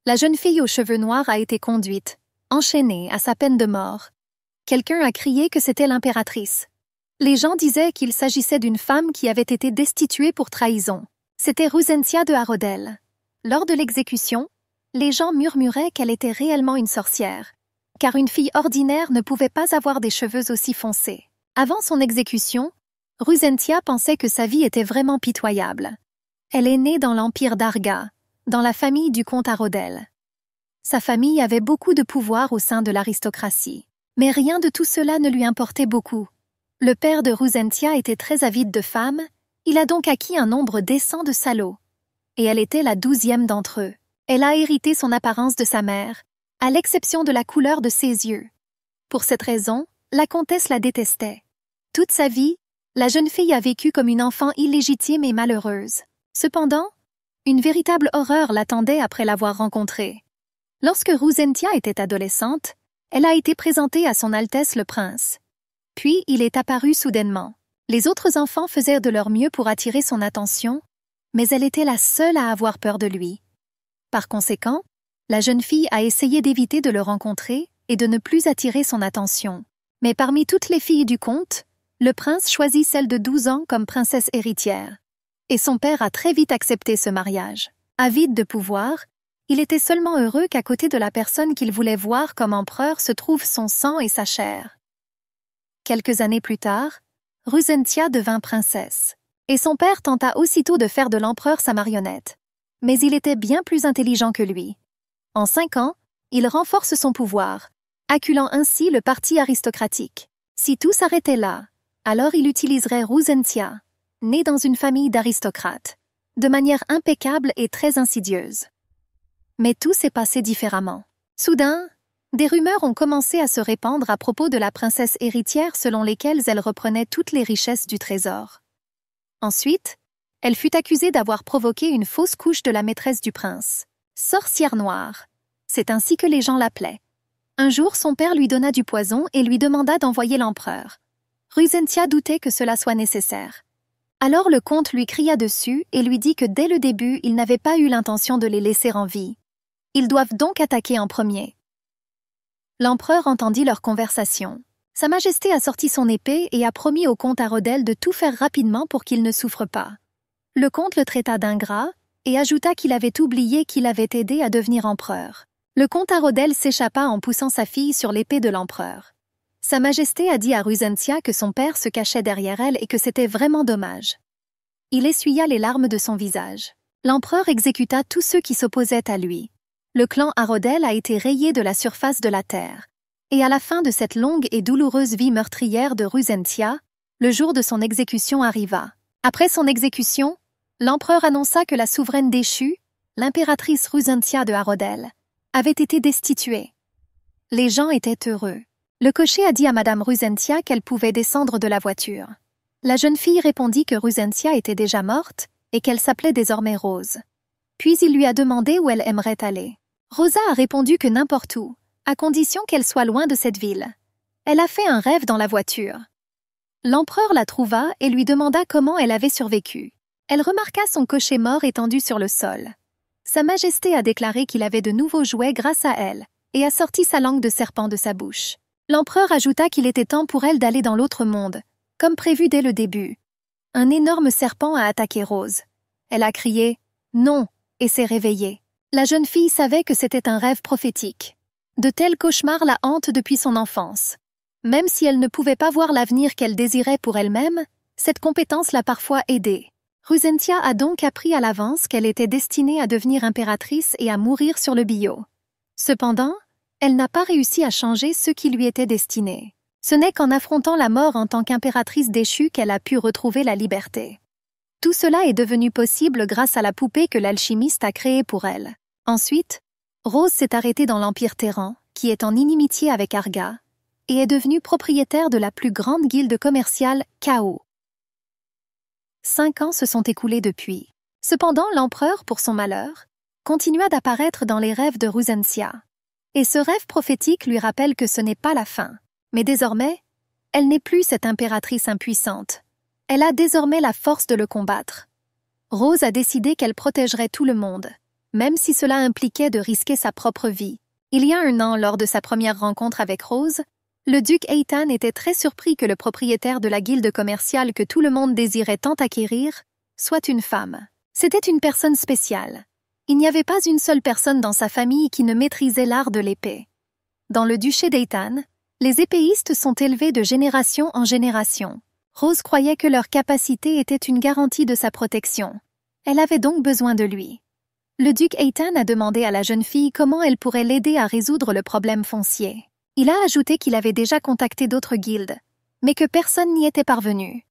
La jeune fille aux cheveux noirs a été conduite, enchaînée à sa peine de mort. Quelqu'un a crié que c'était l'impératrice. Les gens disaient qu'il s'agissait d'une femme qui avait été destituée pour trahison. C'était Ruzentia de Harodel. Lors de l'exécution, les gens murmuraient qu'elle était réellement une sorcière, car une fille ordinaire ne pouvait pas avoir des cheveux aussi foncés. Avant son exécution, Ruzentia pensait que sa vie était vraiment pitoyable. Elle est née dans l'empire d'Arga, dans la famille du comte Harodel. Sa famille avait beaucoup de pouvoir au sein de l'aristocratie, mais rien de tout cela ne lui importait beaucoup. Le père de Ruzentia était très avide de femmes, il a donc acquis un nombre décent de salauds. Et elle était la 12e d'entre eux. Elle a hérité son apparence de sa mère, à l'exception de la couleur de ses yeux. Pour cette raison, la comtesse la détestait. Toute sa vie, la jeune fille a vécu comme une enfant illégitime et malheureuse. Cependant, une véritable horreur l'attendait après l'avoir rencontrée. Lorsque Ruzentia était adolescente, elle a été présentée à son Altesse le Prince. Puis il est apparu soudainement. Les autres enfants faisaient de leur mieux pour attirer son attention, mais elle était la seule à avoir peur de lui. Par conséquent, la jeune fille a essayé d'éviter de le rencontrer et de ne plus attirer son attention. Mais parmi toutes les filles du comte, le prince choisit celle de 12 ans comme princesse héritière. Et son père a très vite accepté ce mariage. Avide de pouvoir, il était seulement heureux qu'à côté de la personne qu'il voulait voir comme empereur se trouve son sang et sa chair. Quelques années plus tard, Ruzentia devint princesse. Et son père tenta aussitôt de faire de l'empereur sa marionnette. Mais il était bien plus intelligent que lui. En 5 ans, il renforce son pouvoir, acculant ainsi le parti aristocratique. Si tout s'arrêtait là, alors il utiliserait Ruzentia, née dans une famille d'aristocrates, de manière impeccable et très insidieuse. Mais tout s'est passé différemment. Soudain, des rumeurs ont commencé à se répandre à propos de la princesse héritière selon lesquelles elle reprenait toutes les richesses du trésor. Ensuite, elle fut accusée d'avoir provoqué une fausse couche de la maîtresse du prince. Sorcière noire, c'est ainsi que les gens l'appelaient. Un jour, son père lui donna du poison et lui demanda d'envoyer l'empereur. Ruzentia doutait que cela soit nécessaire. Alors le comte lui cria dessus et lui dit que dès le début, il n'avait pas eu l'intention de les laisser en vie. Ils doivent donc attaquer en premier. L'empereur entendit leur conversation. Sa Majesté a sorti son épée et a promis au comte Harodel de tout faire rapidement pour qu'il ne souffre pas. Le comte le traita d'ingrat et ajouta qu'il avait oublié qu'il avait aidé à devenir empereur. Le comte Harodel s'échappa en poussant sa fille sur l'épée de l'empereur. Sa Majesté a dit à Ruzentia que son père se cachait derrière elle et que c'était vraiment dommage. Il essuya les larmes de son visage. L'empereur exécuta tous ceux qui s'opposaient à lui. Le clan Harodel a été rayé de la surface de la terre. Et à la fin de cette longue et douloureuse vie meurtrière de Ruzentia, le jour de son exécution arriva. Après son exécution, l'empereur annonça que la souveraine déchue, l'impératrice Ruzentia de Harodel, avait été destituée. Les gens étaient heureux. Le cocher a dit à Madame Ruzentia qu'elle pouvait descendre de la voiture. La jeune fille répondit que Ruzentia était déjà morte et qu'elle s'appelait désormais Rose. Puis il lui a demandé où elle aimerait aller. Rosa a répondu que n'importe où, à condition qu'elle soit loin de cette ville. Elle a fait un rêve dans la voiture. L'empereur la trouva et lui demanda comment elle avait survécu. Elle remarqua son cocher mort étendu sur le sol. Sa Majesté a déclaré qu'il avait de nouveaux jouets grâce à elle et a sorti sa langue de serpent de sa bouche. L'empereur ajouta qu'il était temps pour elle d'aller dans l'autre monde, comme prévu dès le début. Un énorme serpent a attaqué Rose. Elle a crié « Non !» et s'est réveillée. La jeune fille savait que c'était un rêve prophétique. De tels cauchemars la hantent depuis son enfance. Même si elle ne pouvait pas voir l'avenir qu'elle désirait pour elle-même, cette compétence l'a parfois aidée. Ruzentia a donc appris à l'avance qu'elle était destinée à devenir impératrice et à mourir sur le billot. Cependant, elle n'a pas réussi à changer ce qui lui était destiné. Ce n'est qu'en affrontant la mort en tant qu'impératrice déchue qu'elle a pu retrouver la liberté. Tout cela est devenu possible grâce à la poupée que l'alchimiste a créée pour elle. Ensuite, Rose s'est arrêtée dans l'Empire Terran, qui est en inimitié avec Arga, et est devenue propriétaire de la plus grande guilde commerciale Chaos. 5 ans se sont écoulés depuis. Cependant, l'empereur, pour son malheur, continua d'apparaître dans les rêves de Ruzentia. Et ce rêve prophétique lui rappelle que ce n'est pas la fin. Mais désormais, elle n'est plus cette impératrice impuissante. Elle a désormais la force de le combattre. Rose a décidé qu'elle protégerait tout le monde, même si cela impliquait de risquer sa propre vie. Il y a un an, lors de sa première rencontre avec Rose, le duc Eitan était très surpris que le propriétaire de la guilde commerciale que tout le monde désirait tant acquérir soit une femme. C'était une personne spéciale. Il n'y avait pas une seule personne dans sa famille qui ne maîtrisait l'art de l'épée. Dans le duché d'Eitan, les épéistes sont élevés de génération en génération. Rose croyait que leur capacité était une garantie de sa protection. Elle avait donc besoin de lui. Le duc Eitan a demandé à la jeune fille comment elle pourrait l'aider à résoudre le problème foncier. Il a ajouté qu'il avait déjà contacté d'autres guildes, mais que personne n'y était parvenu.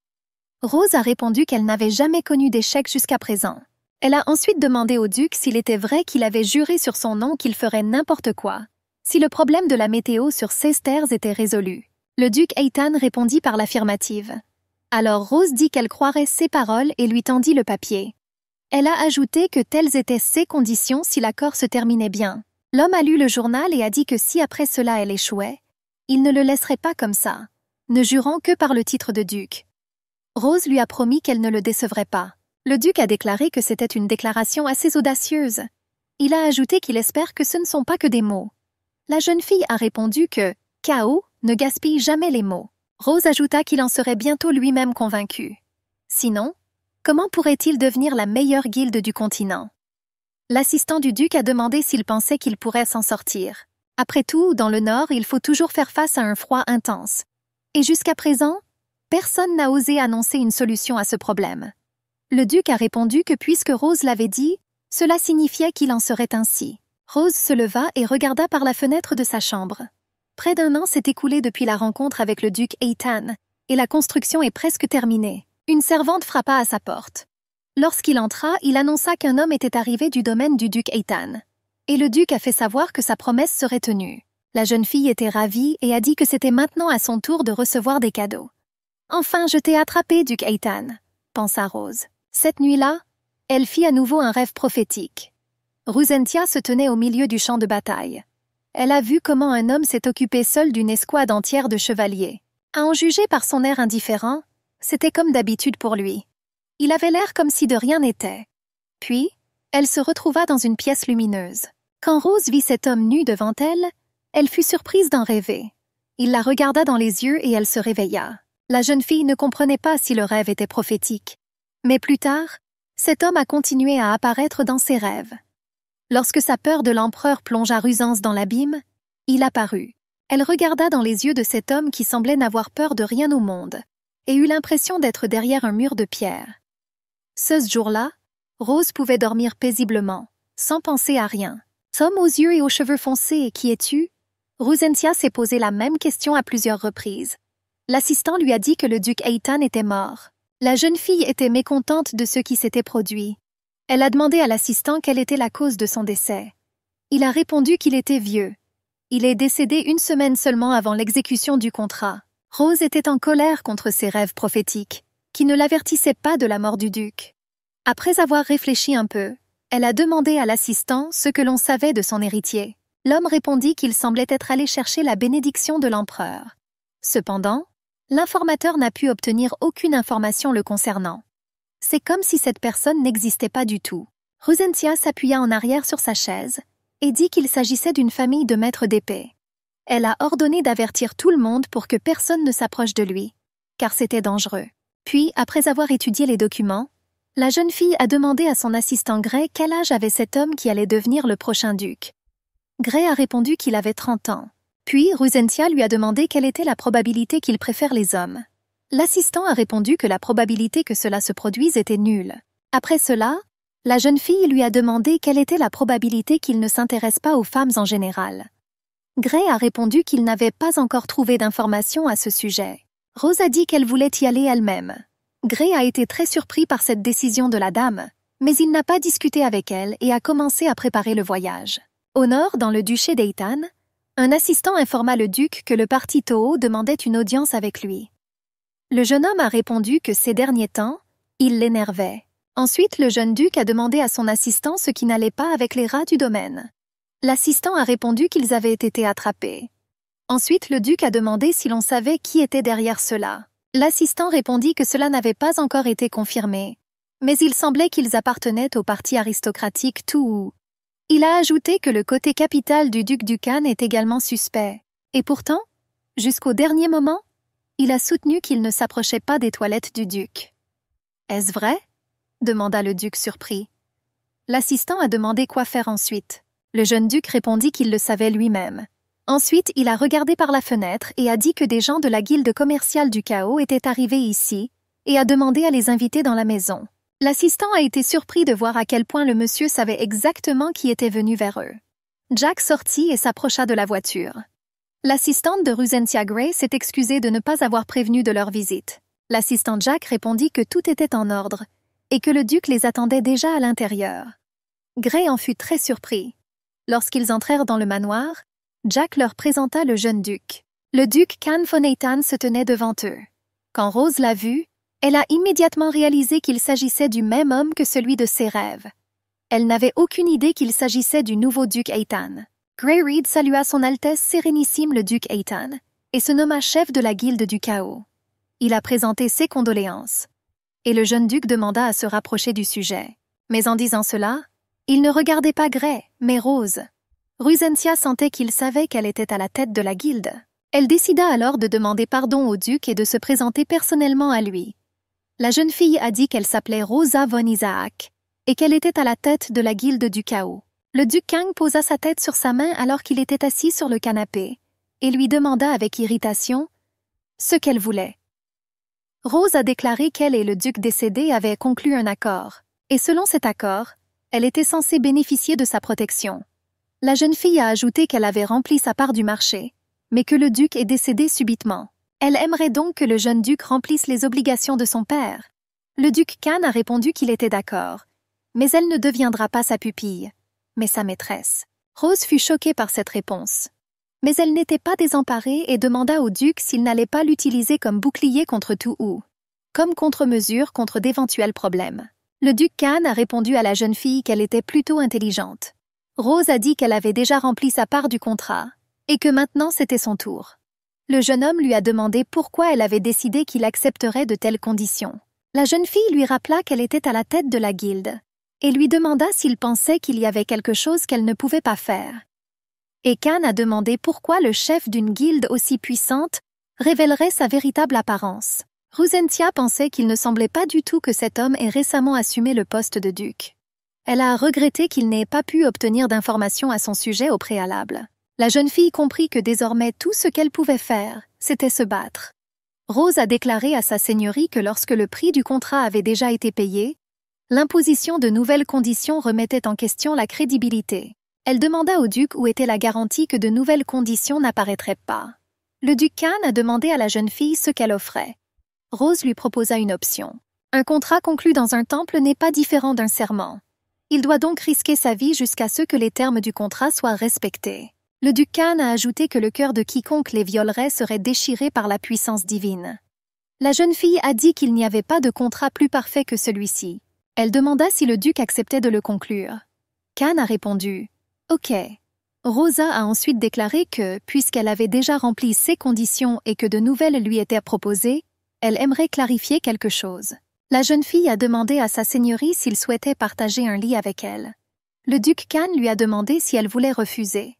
Rose a répondu qu'elle n'avait jamais connu d'échec jusqu'à présent. Elle a ensuite demandé au duc s'il était vrai qu'il avait juré sur son nom qu'il ferait n'importe quoi, si le problème de la météo sur 16 terres était résolu. Le duc Eitan répondit par l'affirmative. Alors Rose dit qu'elle croirait ses paroles et lui tendit le papier. Elle a ajouté que telles étaient ses conditions si l'accord se terminait bien. L'homme a lu le journal et a dit que si après cela elle échouait, il ne le laisserait pas comme ça, ne jurant que par le titre de duc. Rose lui a promis qu'elle ne le décevrait pas. Le duc a déclaré que c'était une déclaration assez audacieuse. Il a ajouté qu'il espère que ce ne sont pas que des mots. La jeune fille a répondu que « K.O. ne gaspille jamais les mots ». Rose ajouta qu'il en serait bientôt lui-même convaincu. Sinon, comment pourrait-il devenir la meilleure guilde du continent? L'assistant du duc a demandé s'il pensait qu'il pourrait s'en sortir. Après tout, dans le Nord, il faut toujours faire face à un froid intense. Et jusqu'à présent, personne n'a osé annoncer une solution à ce problème. Le duc a répondu que puisque Rose l'avait dit, cela signifiait qu'il en serait ainsi. Rose se leva et regarda par la fenêtre de sa chambre. Près d'un an s'est écoulé depuis la rencontre avec le duc Eitan, et la construction est presque terminée. Une servante frappa à sa porte. Lorsqu'il entra, il annonça qu'un homme était arrivé du domaine du duc Eitan. Et le duc a fait savoir que sa promesse serait tenue. La jeune fille était ravie et a dit que c'était maintenant à son tour de recevoir des cadeaux. « Enfin, je t'ai attrapé, duc Eitan », pensa Rose. Cette nuit-là, elle fit à nouveau un rêve prophétique. Ruzentia se tenait au milieu du champ de bataille. Elle a vu comment un homme s'est occupé seul d'une escouade entière de chevaliers. À en juger par son air indifférent, c'était comme d'habitude pour lui. Il avait l'air comme si de rien n'était. Puis, elle se retrouva dans une pièce lumineuse. Quand Rose vit cet homme nu devant elle, elle fut surprise d'en rêver. Il la regarda dans les yeux et elle se réveilla. La jeune fille ne comprenait pas si le rêve était prophétique. Mais plus tard, cet homme a continué à apparaître dans ses rêves. Lorsque sa peur de l'empereur plongea Rusance dans l'abîme, il apparut. Elle regarda dans les yeux de cet homme qui semblait n'avoir peur de rien au monde, et eut l'impression d'être derrière un mur de pierre. Ce jour-là, Rose pouvait dormir paisiblement, sans penser à rien. « Homme aux yeux et aux cheveux foncés, qui es-tu » Ruzentia s'est posé la même question à plusieurs reprises. L'assistant lui a dit que le duc Eitan était mort. La jeune fille était mécontente de ce qui s'était produit. Elle a demandé à l'assistant quelle était la cause de son décès. Il a répondu qu'il était vieux. Il est décédé une semaine seulement avant l'exécution du contrat. Rose était en colère contre ses rêves prophétiques, qui ne l'avertissaient pas de la mort du duc. Après avoir réfléchi un peu, elle a demandé à l'assistant ce que l'on savait de son héritier. L'homme répondit qu'il semblait être allé chercher la bénédiction de l'empereur. Cependant, l'informateur n'a pu obtenir aucune information le concernant. C'est comme si cette personne n'existait pas du tout. Ruzentia s'appuya en arrière sur sa chaise et dit qu'il s'agissait d'une famille de maîtres d'épée. Elle a ordonné d'avertir tout le monde pour que personne ne s'approche de lui, car c'était dangereux. Puis, après avoir étudié les documents, la jeune fille a demandé à son assistant Gray quel âge avait cet homme qui allait devenir le prochain duc. Gray a répondu qu'il avait 30 ans. Puis, Ruzentia lui a demandé quelle était la probabilité qu'il préfère les hommes. L'assistant a répondu que la probabilité que cela se produise était nulle. Après cela, la jeune fille lui a demandé quelle était la probabilité qu'il ne s'intéresse pas aux femmes en général. Gray a répondu qu'il n'avait pas encore trouvé d'informations à ce sujet. Rose a dit qu'elle voulait y aller elle-même. Gray a été très surpris par cette décision de la dame, mais il n'a pas discuté avec elle et a commencé à préparer le voyage. Au nord, dans le duché d'Eitan, un assistant informa le duc que le parti Toho demandait une audience avec lui. Le jeune homme a répondu que ces derniers temps, il l'énervait. Ensuite, le jeune duc a demandé à son assistant ce qui n'allait pas avec les rats du domaine. L'assistant a répondu qu'ils avaient été attrapés. Ensuite, le duc a demandé si l'on savait qui était derrière cela. L'assistant répondit que cela n'avait pas encore été confirmé, mais il semblait qu'ils appartenaient au parti aristocratique Tou. Il a ajouté que le côté capital du duc du Khan est également suspect. Et pourtant, jusqu'au dernier moment, il a soutenu qu'il ne s'approchait pas des toilettes du duc. « Est-ce vrai ?» demanda le duc surpris. L'assistant a demandé quoi faire ensuite. Le jeune duc répondit qu'il le savait lui-même. Ensuite, il a regardé par la fenêtre et a dit que des gens de la guilde commerciale du chaos étaient arrivés ici et a demandé à les inviter dans la maison. L'assistant a été surpris de voir à quel point le monsieur savait exactement qui était venu vers eux. Jack sortit et s'approcha de la voiture. L'assistante de Ruzentia Gray s'est excusée de ne pas avoir prévenu de leur visite. L'assistant Jack répondit que tout était en ordre et que le duc les attendait déjà à l'intérieur. Gray en fut très surpris. Lorsqu'ils entrèrent dans le manoir, Jack leur présenta le jeune duc. Le duc Khan Fonaitan se tenait devant eux. Quand Rose l'a vu, elle a immédiatement réalisé qu'il s'agissait du même homme que celui de ses rêves. Elle n'avait aucune idée qu'il s'agissait du nouveau duc Aitan. Gray Reed salua son Altesse Sérénissime le duc Aitan et se nomma chef de la guilde du chaos. Il a présenté ses condoléances. Et le jeune duc demanda à se rapprocher du sujet. Mais en disant cela, il ne regardait pas Gray, mais Rose. Ruzentia sentait qu'il savait qu'elle était à la tête de la guilde. Elle décida alors de demander pardon au duc et de se présenter personnellement à lui. La jeune fille a dit qu'elle s'appelait Rosa von Isaac et qu'elle était à la tête de la guilde du chaos. Le duc Kang posa sa tête sur sa main alors qu'il était assis sur le canapé et lui demanda avec irritation ce qu'elle voulait. Rose a déclaré qu'elle et le duc décédé avaient conclu un accord, et selon cet accord, elle était censée bénéficier de sa protection. La jeune fille a ajouté qu'elle avait rempli sa part du marché, mais que le duc est décédé subitement. Elle aimerait donc que le jeune duc remplisse les obligations de son père. Le duc Khan a répondu qu'il était d'accord, mais elle ne deviendra pas sa pupille, mais sa maîtresse. Rose fut choquée par cette réponse. Mais elle n'était pas désemparée et demanda au duc s'il n'allait pas l'utiliser comme bouclier contre tout ou comme contre-mesure contre d'éventuels problèmes. Le duc Khan a répondu à la jeune fille qu'elle était plutôt intelligente. Rose a dit qu'elle avait déjà rempli sa part du contrat et que maintenant c'était son tour. Le jeune homme lui a demandé pourquoi elle avait décidé qu'il accepterait de telles conditions. La jeune fille lui rappela qu'elle était à la tête de la guilde et lui demanda s'il pensait qu'il y avait quelque chose qu'elle ne pouvait pas faire. Et Khan a demandé pourquoi le chef d'une guilde aussi puissante révélerait sa véritable apparence. Ruzentia pensait qu'il ne semblait pas du tout que cet homme ait récemment assumé le poste de duc. Elle a regretté qu'il n'ait pas pu obtenir d'informations à son sujet au préalable. La jeune fille comprit que désormais tout ce qu'elle pouvait faire, c'était se battre. Rose a déclaré à sa seigneurie que lorsque le prix du contrat avait déjà été payé, l'imposition de nouvelles conditions remettait en question la crédibilité. Elle demanda au duc où était la garantie que de nouvelles conditions n'apparaîtraient pas. Le duc Khan a demandé à la jeune fille ce qu'elle offrait. Rose lui proposa une option. Un contrat conclu dans un temple n'est pas différent d'un serment. Il doit donc risquer sa vie jusqu'à ce que les termes du contrat soient respectés. Le duc Khan a ajouté que le cœur de quiconque les violerait serait déchiré par la puissance divine. La jeune fille a dit qu'il n'y avait pas de contrat plus parfait que celui-ci. Elle demanda si le duc acceptait de le conclure. Khan a répondu « Ok ». Rosa a ensuite déclaré que, puisqu'elle avait déjà rempli ses conditions et que de nouvelles lui étaient proposées, elle aimerait clarifier quelque chose. La jeune fille a demandé à sa seigneurie s'il souhaitait partager un lit avec elle. Le duc Khan lui a demandé si elle voulait refuser.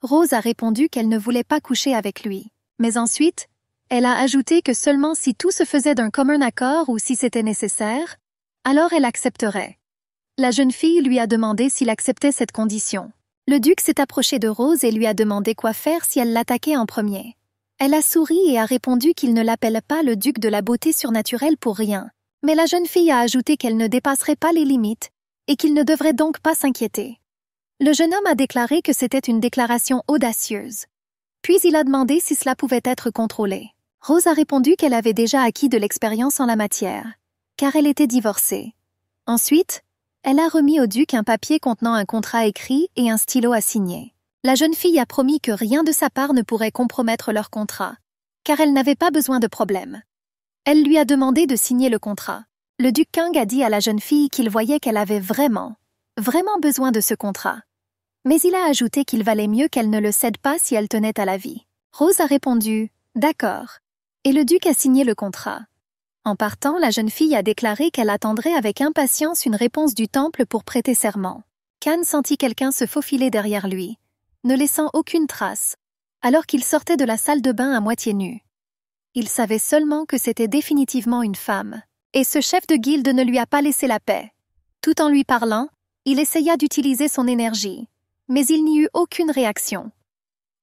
Rose a répondu qu'elle ne voulait pas coucher avec lui. Mais ensuite, elle a ajouté que seulement si tout se faisait d'un commun accord ou si c'était nécessaire, alors elle accepterait. La jeune fille lui a demandé s'il acceptait cette condition. Le duc s'est approché de Rose et lui a demandé quoi faire si elle l'attaquait en premier. Elle a souri et a répondu qu'il ne l'appelle pas le duc de la beauté surnaturelle pour rien. Mais la jeune fille a ajouté qu'elle ne dépasserait pas les limites et qu'il ne devrait donc pas s'inquiéter. Le jeune homme a déclaré que c'était une déclaration audacieuse. Puis il a demandé si cela pouvait être contrôlé. Rose a répondu qu'elle avait déjà acquis de l'expérience en la matière, car elle était divorcée. Ensuite, elle a remis au duc un papier contenant un contrat écrit et un stylo à signer. La jeune fille a promis que rien de sa part ne pourrait compromettre leur contrat, car elle n'avait pas besoin de problème. Elle lui a demandé de signer le contrat. Le duc Kang a dit à la jeune fille qu'il voyait qu'elle avait vraiment besoin de ce contrat. Mais il a ajouté qu'il valait mieux qu'elle ne le cède pas si elle tenait à la vie. Rose a répondu « D'accord », et le duc a signé le contrat. En partant, la jeune fille a déclaré qu'elle attendrait avec impatience une réponse du temple pour prêter serment. Khan sentit quelqu'un se faufiler derrière lui, ne laissant aucune trace, alors qu'il sortait de la salle de bain à moitié nu. Il savait seulement que c'était définitivement une femme, et ce chef de guilde ne lui a pas laissé la paix. Tout en lui parlant, il essaya d'utiliser son énergie, mais il n'y eut aucune réaction.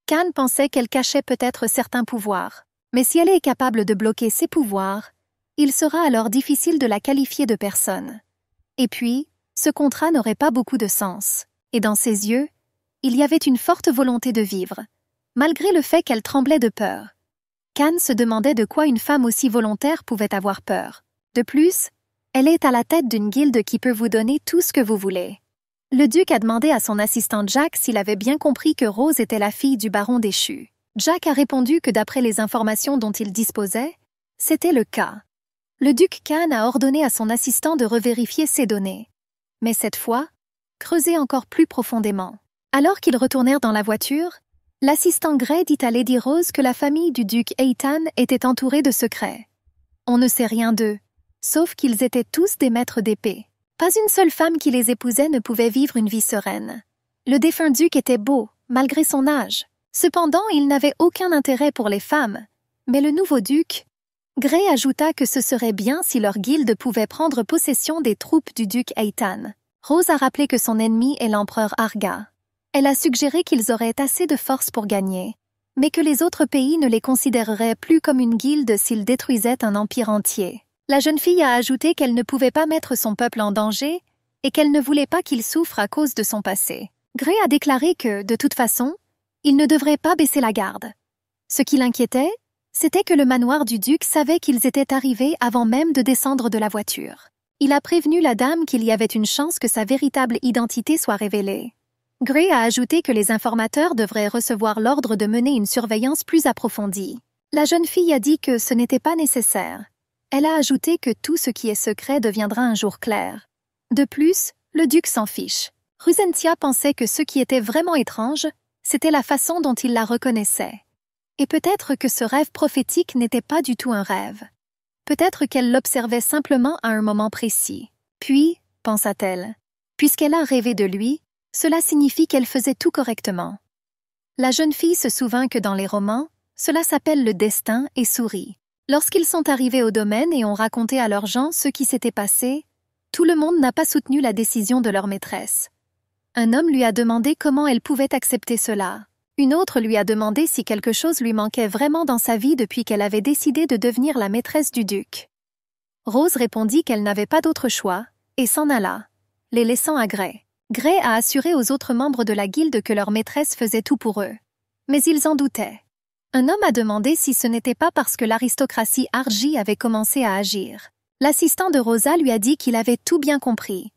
Khan pensait qu'elle cachait peut-être certains pouvoirs, mais si elle est capable de bloquer ses pouvoirs, il sera alors difficile de la qualifier de personne. Et puis, ce contrat n'aurait pas beaucoup de sens, et dans ses yeux, il y avait une forte volonté de vivre, malgré le fait qu'elle tremblait de peur. Khan se demandait de quoi une femme aussi volontaire pouvait avoir peur. De plus, elle est à la tête d'une guilde qui peut vous donner tout ce que vous voulez. Le duc a demandé à son assistant Jack s'il avait bien compris que Rose était la fille du baron déchu. Jack a répondu que d'après les informations dont il disposait, c'était le cas. Le duc Khan a ordonné à son assistant de revérifier ces données. Mais cette fois, creuser encore plus profondément. Alors qu'ils retournèrent dans la voiture, l'assistant Gray dit à Lady Rose que la famille du duc Eitan était entourée de secrets. On ne sait rien d'eux, sauf qu'ils étaient tous des maîtres d'épée. Pas une seule femme qui les épousait ne pouvait vivre une vie sereine. Le défunt duc était beau, malgré son âge. Cependant, il n'avait aucun intérêt pour les femmes. Mais le nouveau duc... Gray ajouta que ce serait bien si leur guilde pouvait prendre possession des troupes du duc Eitan. Rose a rappelé que son ennemi est l'empereur Arga. Elle a suggéré qu'ils auraient assez de force pour gagner, mais que les autres pays ne les considéreraient plus comme une guilde s'ils détruisaient un empire entier. La jeune fille a ajouté qu'elle ne pouvait pas mettre son peuple en danger et qu'elle ne voulait pas qu'il souffre à cause de son passé. Gray a déclaré que, de toute façon, il ne devrait pas baisser la garde. Ce qui l'inquiétait, c'était que le manoir du duc savait qu'ils étaient arrivés avant même de descendre de la voiture. Il a prévenu la dame qu'il y avait une chance que sa véritable identité soit révélée. Gray a ajouté que les informateurs devraient recevoir l'ordre de mener une surveillance plus approfondie. La jeune fille a dit que ce n'était pas nécessaire. Elle a ajouté que tout ce qui est secret deviendra un jour clair. De plus, le duc s'en fiche. Rusentia pensait que ce qui était vraiment étrange, c'était la façon dont il la reconnaissait. Et peut-être que ce rêve prophétique n'était pas du tout un rêve. Peut-être qu'elle l'observait simplement à un moment précis. Puis, pensa-t-elle, puisqu'elle a rêvé de lui, cela signifie qu'elle faisait tout correctement. La jeune fille se souvint que dans les romans, cela s'appelle le destin et sourit. Lorsqu'ils sont arrivés au domaine et ont raconté à leurs gens ce qui s'était passé, tout le monde n'a pas soutenu la décision de leur maîtresse. Un homme lui a demandé comment elle pouvait accepter cela. Une autre lui a demandé si quelque chose lui manquait vraiment dans sa vie depuis qu'elle avait décidé de devenir la maîtresse du duc. Rose répondit qu'elle n'avait pas d'autre choix, et s'en alla, les laissant à Gray. Gray a assuré aux autres membres de la guilde que leur maîtresse faisait tout pour eux. Mais ils en doutaient. Un homme a demandé si ce n'était pas parce que l'aristocratie Argy avait commencé à agir. L'assistant de Rosa lui a dit qu'il avait tout bien compris.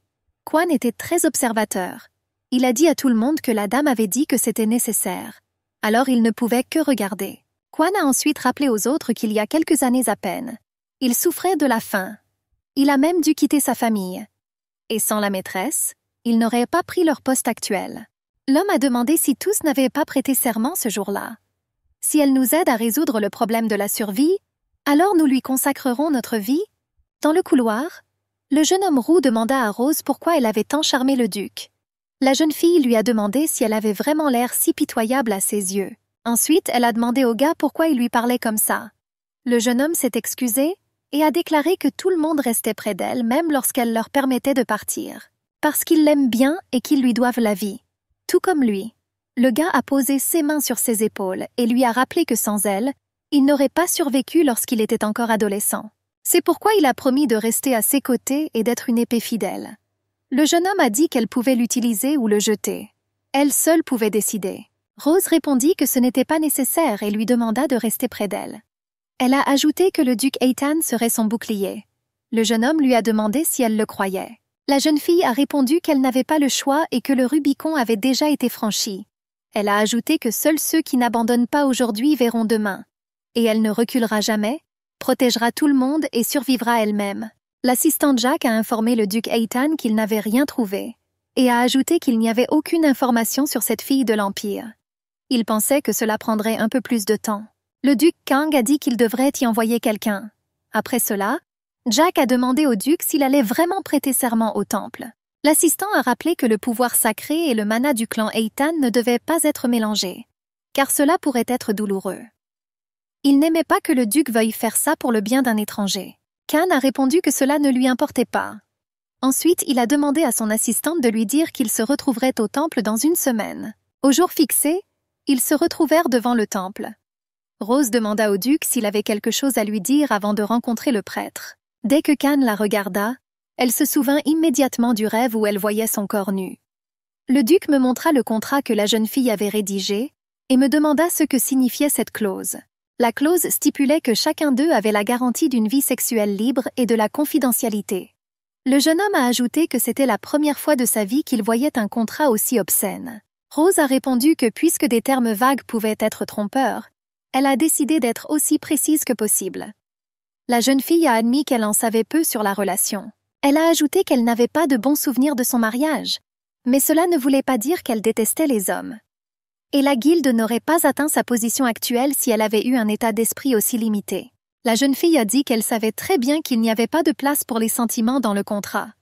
Quan était très observateur. Il a dit à tout le monde que la dame avait dit que c'était nécessaire. Alors il ne pouvait que regarder. Quan a ensuite rappelé aux autres qu'il y a quelques années à peine. Il souffrait de la faim. Il a même dû quitter sa famille. Et sans la maîtresse, il n'aurait pas pris leur poste actuel. L'homme a demandé si tous n'avaient pas prêté serment ce jour-là. Si elle nous aide à résoudre le problème de la survie, alors nous lui consacrerons notre vie. Dans le couloir, le jeune homme roux demanda à Rose pourquoi elle avait tant charmé le duc. La jeune fille lui a demandé si elle avait vraiment l'air si pitoyable à ses yeux. Ensuite, elle a demandé au gars pourquoi il lui parlait comme ça. Le jeune homme s'est excusé et a déclaré que tout le monde restait près d'elle même lorsqu'elle leur permettait de partir. Parce qu'ils l'aiment bien et qu'ils lui doivent la vie. Tout comme lui. Le gars a posé ses mains sur ses épaules et lui a rappelé que sans elle, il n'aurait pas survécu lorsqu'il était encore adolescent. C'est pourquoi il a promis de rester à ses côtés et d'être une épée fidèle. Le jeune homme a dit qu'elle pouvait l'utiliser ou le jeter. Elle seule pouvait décider. Rose répondit que ce n'était pas nécessaire et lui demanda de rester près d'elle. Elle a ajouté que le duc Eitan serait son bouclier. Le jeune homme lui a demandé si elle le croyait. La jeune fille a répondu qu'elle n'avait pas le choix et que le Rubicon avait déjà été franchi. Elle a ajouté que seuls ceux qui n'abandonnent pas aujourd'hui verront demain. Et elle ne reculera jamais, protégera tout le monde et survivra elle-même. L'assistant Jack a informé le duc Eitan qu'il n'avait rien trouvé, et a ajouté qu'il n'y avait aucune information sur cette fille de l'Empire. Il pensait que cela prendrait un peu plus de temps. Le duc Kang a dit qu'il devrait y envoyer quelqu'un. Après cela, Jack a demandé au duc s'il allait vraiment prêter serment au temple. L'assistant a rappelé que le pouvoir sacré et le mana du clan Eitan ne devaient pas être mélangés, car cela pourrait être douloureux. Il n'aimait pas que le duc veuille faire ça pour le bien d'un étranger. Khan a répondu que cela ne lui importait pas. Ensuite, il a demandé à son assistante de lui dire qu'il se retrouverait au temple dans une semaine. Au jour fixé, ils se retrouvèrent devant le temple. Rose demanda au duc s'il avait quelque chose à lui dire avant de rencontrer le prêtre. Dès que Khan la regarda, elle se souvint immédiatement du rêve où elle voyait son corps nu. Le duc me montra le contrat que la jeune fille avait rédigé et me demanda ce que signifiait cette clause. La clause stipulait que chacun d'eux avait la garantie d'une vie sexuelle libre et de la confidentialité. Le jeune homme a ajouté que c'était la première fois de sa vie qu'il voyait un contrat aussi obscène. Rose a répondu que puisque des termes vagues pouvaient être trompeurs, elle a décidé d'être aussi précise que possible. La jeune fille a admis qu'elle en savait peu sur la relation. Elle a ajouté qu'elle n'avait pas de bons souvenirs de son mariage, mais cela ne voulait pas dire qu'elle détestait les hommes. Et la guilde n'aurait pas atteint sa position actuelle si elle avait eu un état d'esprit aussi limité. La jeune fille a dit qu'elle savait très bien qu'il n'y avait pas de place pour les sentiments dans le contrat,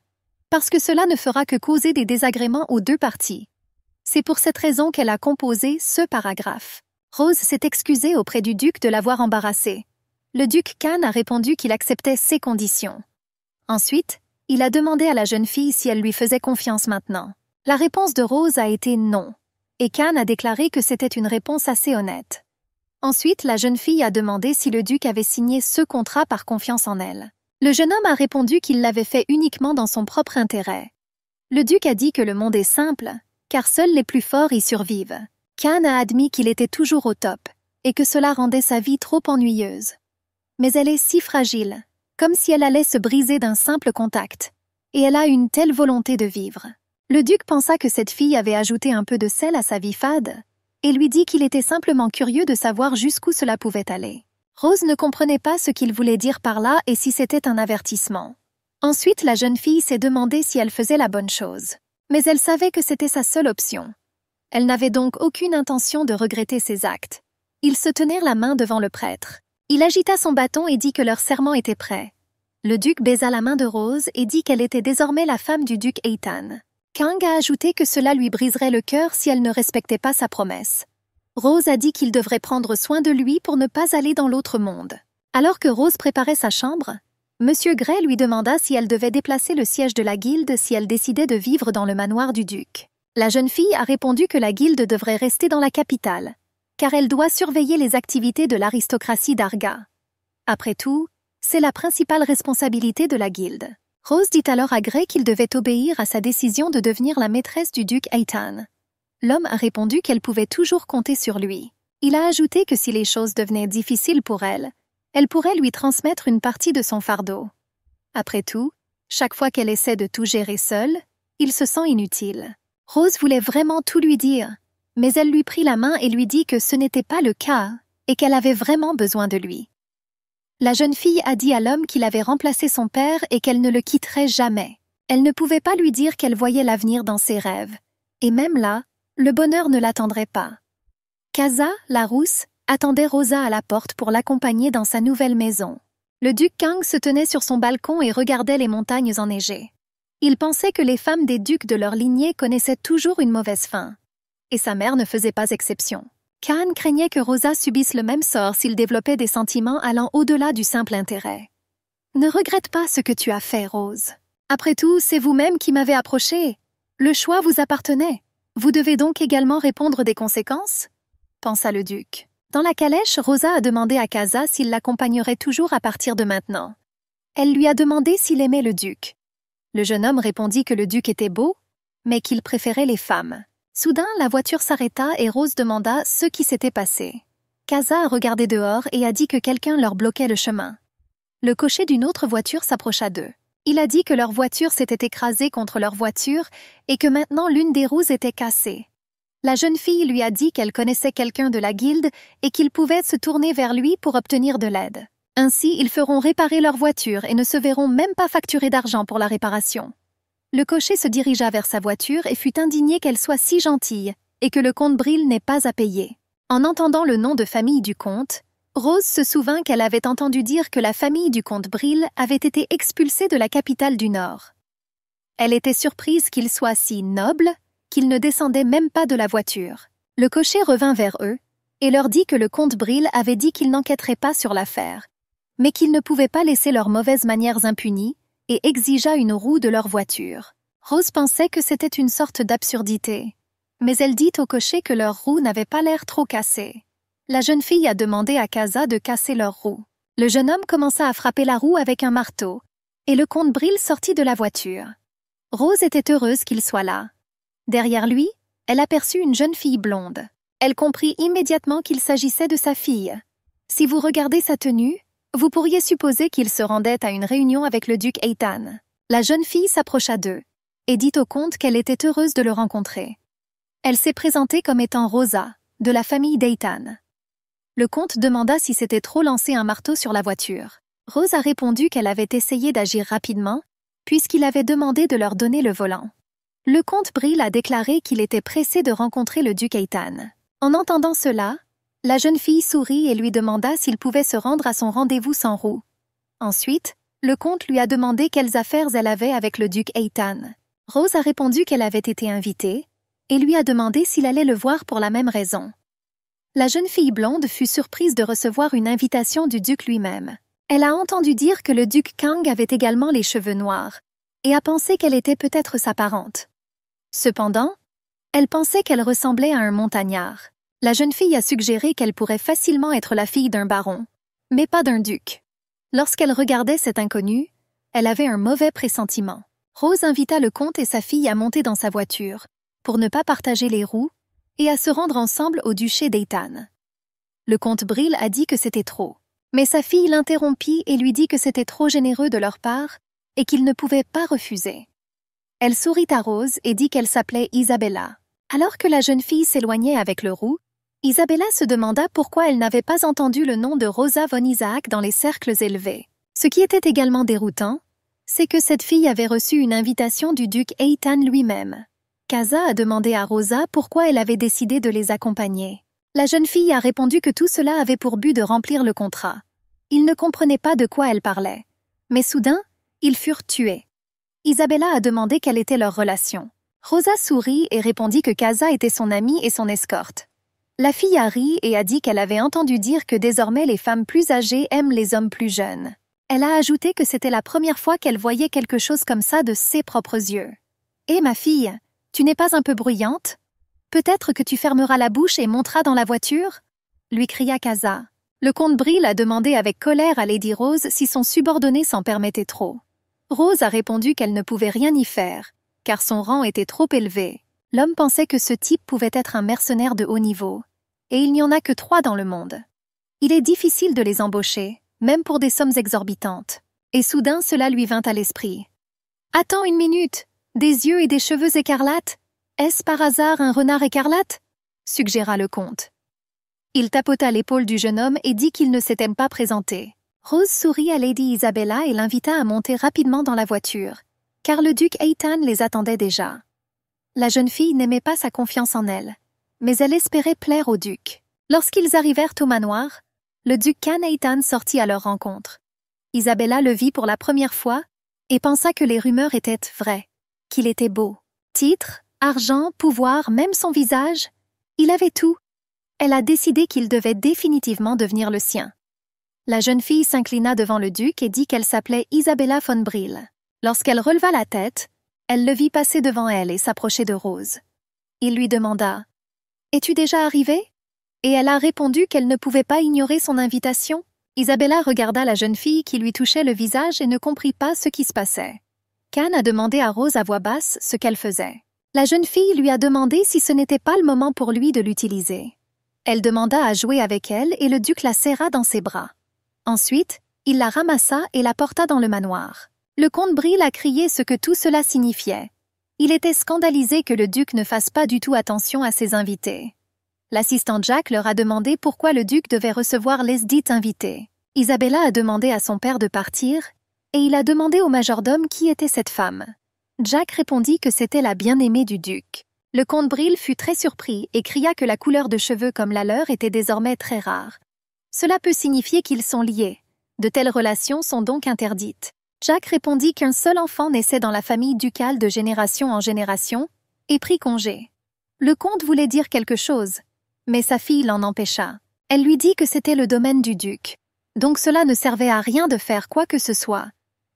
parce que cela ne fera que causer des désagréments aux deux parties. C'est pour cette raison qu'elle a composé ce paragraphe. Rose s'est excusée auprès du duc de l'avoir embarrassée. Le duc Khan a répondu qu'il acceptait ses conditions. Ensuite, il a demandé à la jeune fille si elle lui faisait confiance maintenant. La réponse de Rose a été non, et Khan a déclaré que c'était une réponse assez honnête. Ensuite, la jeune fille a demandé si le duc avait signé ce contrat par confiance en elle. Le jeune homme a répondu qu'il l'avait fait uniquement dans son propre intérêt. Le duc a dit que le monde est simple, car seuls les plus forts y survivent. Khan a admis qu'il était toujours au top, et que cela rendait sa vie trop ennuyeuse. Mais elle est si fragile, comme si elle allait se briser d'un simple contact, et elle a une telle volonté de vivre. Le duc pensa que cette fille avait ajouté un peu de sel à sa vie fade, et lui dit qu'il était simplement curieux de savoir jusqu'où cela pouvait aller. Rose ne comprenait pas ce qu'il voulait dire par là et si c'était un avertissement. Ensuite, la jeune fille s'est demandé si elle faisait la bonne chose. Mais elle savait que c'était sa seule option. Elle n'avait donc aucune intention de regretter ses actes. Ils se tenirent la main devant le prêtre. Il agita son bâton et dit que leur serment était prêt. Le duc baisa la main de Rose et dit qu'elle était désormais la femme du duc Eitan. Kang a ajouté que cela lui briserait le cœur si elle ne respectait pas sa promesse. Rose a dit qu'il devrait prendre soin de lui pour ne pas aller dans l'autre monde. Alors que Rose préparait sa chambre, Monsieur Gray lui demanda si elle devait déplacer le siège de la guilde si elle décidait de vivre dans le manoir du duc. La jeune fille a répondu que la guilde devrait rester dans la capitale, car elle doit surveiller les activités de l'aristocratie d'Arga. Après tout, c'est la principale responsabilité de la guilde. Rose dit alors à Gray qu'il devait obéir à sa décision de devenir la maîtresse du duc Eitan. L'homme a répondu qu'elle pouvait toujours compter sur lui. Il a ajouté que si les choses devenaient difficiles pour elle pourrait lui transmettre une partie de son fardeau. Après tout, chaque fois qu'elle essaie de tout gérer seule, il se sent inutile. Rose voulait vraiment tout lui dire, mais elle lui prit la main et lui dit que ce n'était pas le cas et qu'elle avait vraiment besoin de lui. La jeune fille a dit à l'homme qu'il avait remplacé son père et qu'elle ne le quitterait jamais. Elle ne pouvait pas lui dire qu'elle voyait l'avenir dans ses rêves, et même là, le bonheur ne l'attendrait pas. Kaza, la rousse, attendait Rosa à la porte pour l'accompagner dans sa nouvelle maison. Le duc Kang se tenait sur son balcon et regardait les montagnes enneigées. Il pensait que les femmes des ducs de leur lignée connaissaient toujours une mauvaise fin. Et sa mère ne faisait pas exception. Khan craignait que Rosa subisse le même sort s'il développait des sentiments allant au-delà du simple intérêt. « Ne regrette pas ce que tu as fait, Rose. Après tout, c'est vous-même qui m'avez approché. Le choix vous appartenait. Vous devez donc également répondre des conséquences ?» pensa le duc. Dans la calèche, Rosa a demandé à Kaza s'il l'accompagnerait toujours à partir de maintenant. Elle lui a demandé s'il aimait le duc. Le jeune homme répondit que le duc était beau, mais qu'il préférait les femmes. Soudain, la voiture s'arrêta et Rose demanda ce qui s'était passé. Kaza a regardé dehors et a dit que quelqu'un leur bloquait le chemin. Le cocher d'une autre voiture s'approcha d'eux. Il a dit que leur voiture s'était écrasée contre leur voiture et que maintenant l'une des roues était cassée. La jeune fille lui a dit qu'elle connaissait quelqu'un de la guilde et qu'il pouvait se tourner vers lui pour obtenir de l'aide. Ainsi, ils feront réparer leur voiture et ne se verront même pas facturer d'argent pour la réparation. Le cocher se dirigea vers sa voiture et fut indigné qu'elle soit si gentille et que le comte Bril n'ait pas à payer. En entendant le nom de famille du comte, Rose se souvint qu'elle avait entendu dire que la famille du comte Bril avait été expulsée de la capitale du Nord. Elle était surprise qu'il soit si noble qu'il ne descendait même pas de la voiture. Le cocher revint vers eux et leur dit que le comte Bril avait dit qu'il n'enquêterait pas sur l'affaire, mais qu'il ne pouvait pas laisser leurs mauvaises manières impunies et exigea une roue de leur voiture. Rose pensait que c'était une sorte d'absurdité, mais elle dit au cocher que leur roue n'avait pas l'air trop cassée. La jeune fille a demandé à Casa de casser leur roue. Le jeune homme commença à frapper la roue avec un marteau, et le comte Bril sortit de la voiture. Rose était heureuse qu'il soit là. Derrière lui, elle aperçut une jeune fille blonde. Elle comprit immédiatement qu'il s'agissait de sa fille. Si vous regardez sa tenue, vous pourriez supposer qu'il se rendait à une réunion avec le duc Eitan. La jeune fille s'approcha d'eux et dit au comte qu'elle était heureuse de le rencontrer. Elle s'est présentée comme étant Rosa, de la famille d'Eitan. Le comte demanda si c'était trop lancer un marteau sur la voiture. Rose a répondu qu'elle avait essayé d'agir rapidement, puisqu'il avait demandé de leur donner le volant. Le comte Bril a déclaré qu'il était pressé de rencontrer le duc Eitan. En entendant cela, la jeune fille sourit et lui demanda s'il pouvait se rendre à son rendez-vous sans roue. Ensuite, le comte lui a demandé quelles affaires elle avait avec le duc Eitan. Rose a répondu qu'elle avait été invitée et lui a demandé s'il allait le voir pour la même raison. La jeune fille blonde fut surprise de recevoir une invitation du duc lui-même. Elle a entendu dire que le duc Kang avait également les cheveux noirs et a pensé qu'elle était peut-être sa parente. Cependant, elle pensait qu'elle ressemblait à un montagnard. La jeune fille a suggéré qu'elle pourrait facilement être la fille d'un baron, mais pas d'un duc. Lorsqu'elle regardait cet inconnu, elle avait un mauvais pressentiment. Rose invita le comte et sa fille à monter dans sa voiture, pour ne pas partager les roues, et à se rendre ensemble au duché d'Eitan. Le comte Bril a dit que c'était trop, mais sa fille l'interrompit et lui dit que c'était trop généreux de leur part et qu'il ne pouvait pas refuser. Elle sourit à Rose et dit qu'elle s'appelait Isabella. Alors que la jeune fille s'éloignait avec le roux, Isabella se demanda pourquoi elle n'avait pas entendu le nom de Rosa von Isaac dans les cercles élevés. Ce qui était également déroutant, c'est que cette fille avait reçu une invitation du duc Eitan lui-même. Casa a demandé à Rosa pourquoi elle avait décidé de les accompagner. La jeune fille a répondu que tout cela avait pour but de remplir le contrat. Ils ne comprenaient pas de quoi elle parlait. Mais soudain, ils furent tués. Isabella a demandé quelle était leur relation. Rosa sourit et répondit que Casa était son amie et son escorte. La fille a ri et a dit qu'elle avait entendu dire que désormais les femmes plus âgées aiment les hommes plus jeunes. Elle a ajouté que c'était la première fois qu'elle voyait quelque chose comme ça de ses propres yeux. « Hé, ma fille, tu n'es pas un peu bruyante? Peut-être que tu fermeras la bouche et monteras dans la voiture ?» lui cria Casa. Le comte Bril a demandé avec colère à Lady Rose si son subordonné s'en permettait trop. Rose a répondu qu'elle ne pouvait rien y faire, car son rang était trop élevé. L'homme pensait que ce type pouvait être un mercenaire de haut niveau, et il n'y en a que 3 dans le monde. Il est difficile de les embaucher, même pour des sommes exorbitantes. Et soudain, cela lui vint à l'esprit. « Attends une minute, des yeux et des cheveux écarlates? Est-ce par hasard un renard écarlate ?» suggéra le comte. Il tapota l'épaule du jeune homme et dit qu'il ne s'était pas présenté. Rose sourit à Lady Isabella et l'invita à monter rapidement dans la voiture, car le duc Eitan les attendait déjà. La jeune fille n'aimait pas sa confiance en elle, mais elle espérait plaire au duc. Lorsqu'ils arrivèrent au manoir, le duc Khan Eitan sortit à leur rencontre. Isabella le vit pour la première fois et pensa que les rumeurs étaient vraies, qu'il était beau. Titre, argent, pouvoir, même son visage, il avait tout. Elle a décidé qu'il devait définitivement devenir le sien. La jeune fille s'inclina devant le duc et dit qu'elle s'appelait Isabella von Bril. Lorsqu'elle releva la tête, elle le vit passer devant elle et s'approcher de Rose. Il lui demanda « Es-tu déjà arrivée ?» Et elle a répondu qu'elle ne pouvait pas ignorer son invitation. Isabella regarda la jeune fille qui lui touchait le visage et ne comprit pas ce qui se passait. Khan a demandé à Rose à voix basse ce qu'elle faisait. La jeune fille lui a demandé si ce n'était pas le moment pour lui de l'utiliser. Elle demanda à jouer avec elle et le duc la serra dans ses bras. Ensuite, il la ramassa et la porta dans le manoir. Le comte Bril a crié ce que tout cela signifiait. Il était scandalisé que le duc ne fasse pas du tout attention à ses invités. L'assistant Jack leur a demandé pourquoi le duc devait recevoir lesdites invités. Isabella a demandé à son père de partir, et il a demandé au majordome qui était cette femme. Jack répondit que c'était la bien-aimée du duc. Le comte Bril fut très surpris et cria que la couleur de cheveux comme la leur était désormais très rare. Cela peut signifier qu'ils sont liés. De telles relations sont donc interdites. Jack répondit qu'un seul enfant naissait dans la famille ducale de génération en génération et prit congé. Le comte voulait dire quelque chose, mais sa fille l'en empêcha. Elle lui dit que c'était le domaine du duc, donc cela ne servait à rien de faire quoi que ce soit,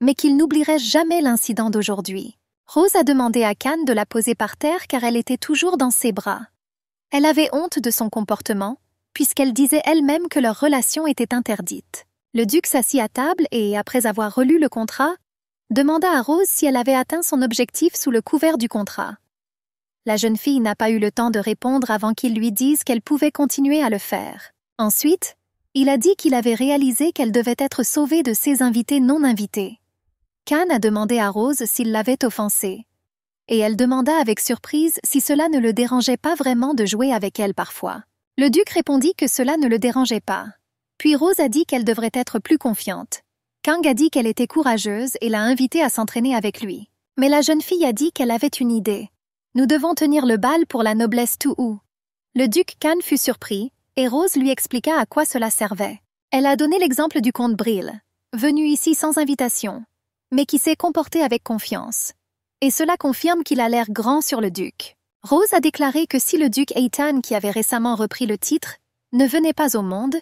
mais qu'il n'oublierait jamais l'incident d'aujourd'hui. Rose a demandé à Kane de la poser par terre car elle était toujours dans ses bras. Elle avait honte de son comportement, puisqu'elle disait elle-même que leur relation était interdite. Le duc s'assit à table et, après avoir relu le contrat, demanda à Rose si elle avait atteint son objectif sous le couvert du contrat. La jeune fille n'a pas eu le temps de répondre avant qu'il lui dise qu'elle pouvait continuer à le faire. Ensuite, il a dit qu'il avait réalisé qu'elle devait être sauvée de ses invités non invités. Kane a demandé à Rose s'il l'avait offensée, et elle demanda avec surprise si cela ne le dérangeait pas vraiment de jouer avec elle parfois. Le duc répondit que cela ne le dérangeait pas. Puis Rose a dit qu'elle devrait être plus confiante. Kang a dit qu'elle était courageuse et l'a invitée à s'entraîner avec lui. Mais la jeune fille a dit qu'elle avait une idée. « Nous devons tenir le bal pour la noblesse Touhou. » Le duc Kane fut surpris, et Rose lui expliqua à quoi cela servait. Elle a donné l'exemple du comte Bril, venu ici sans invitation, mais qui s'est comporté avec confiance. Et cela confirme qu'il a l'air grand sur le duc. Rose a déclaré que si le duc Eitan, qui avait récemment repris le titre, ne venait pas au monde,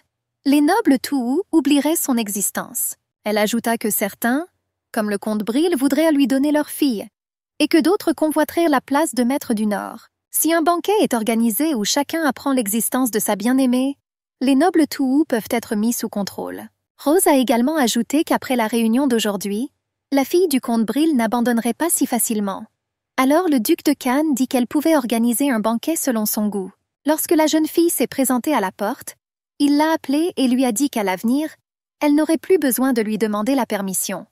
les nobles Touhou oublieraient son existence. Elle ajouta que certains, comme le comte Bril, voudraient lui donner leur fille, et que d'autres convoiteraient la place de maître du Nord. Si un banquet est organisé où chacun apprend l'existence de sa bien-aimée, les nobles Touhou peuvent être mis sous contrôle. Rose a également ajouté qu'après la réunion d'aujourd'hui, la fille du comte Bril n'abandonnerait pas si facilement. Alors le duc de Kane dit qu'elle pouvait organiser un banquet selon son goût. Lorsque la jeune fille s'est présentée à la porte, il l'a appelée et lui a dit qu'à l'avenir, elle n'aurait plus besoin de lui demander la permission.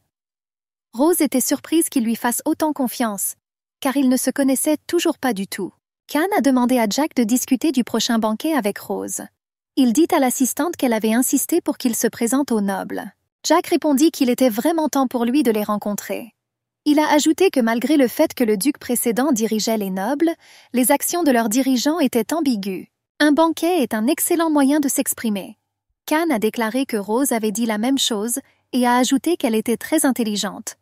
Rose était surprise qu'il lui fasse autant confiance, car ils ne se connaissaient toujours pas du tout. Kane a demandé à Jack de discuter du prochain banquet avec Rose. Il dit à l'assistante qu'elle avait insisté pour qu'il se présente aux nobles. Jack répondit qu'il était vraiment temps pour lui de les rencontrer. Il a ajouté que malgré le fait que le duc précédent dirigeait les nobles, les actions de leurs dirigeants étaient ambiguës. Un banquet est un excellent moyen de s'exprimer. Kane a déclaré que Rose avait dit la même chose et a ajouté qu'elle était très intelligente.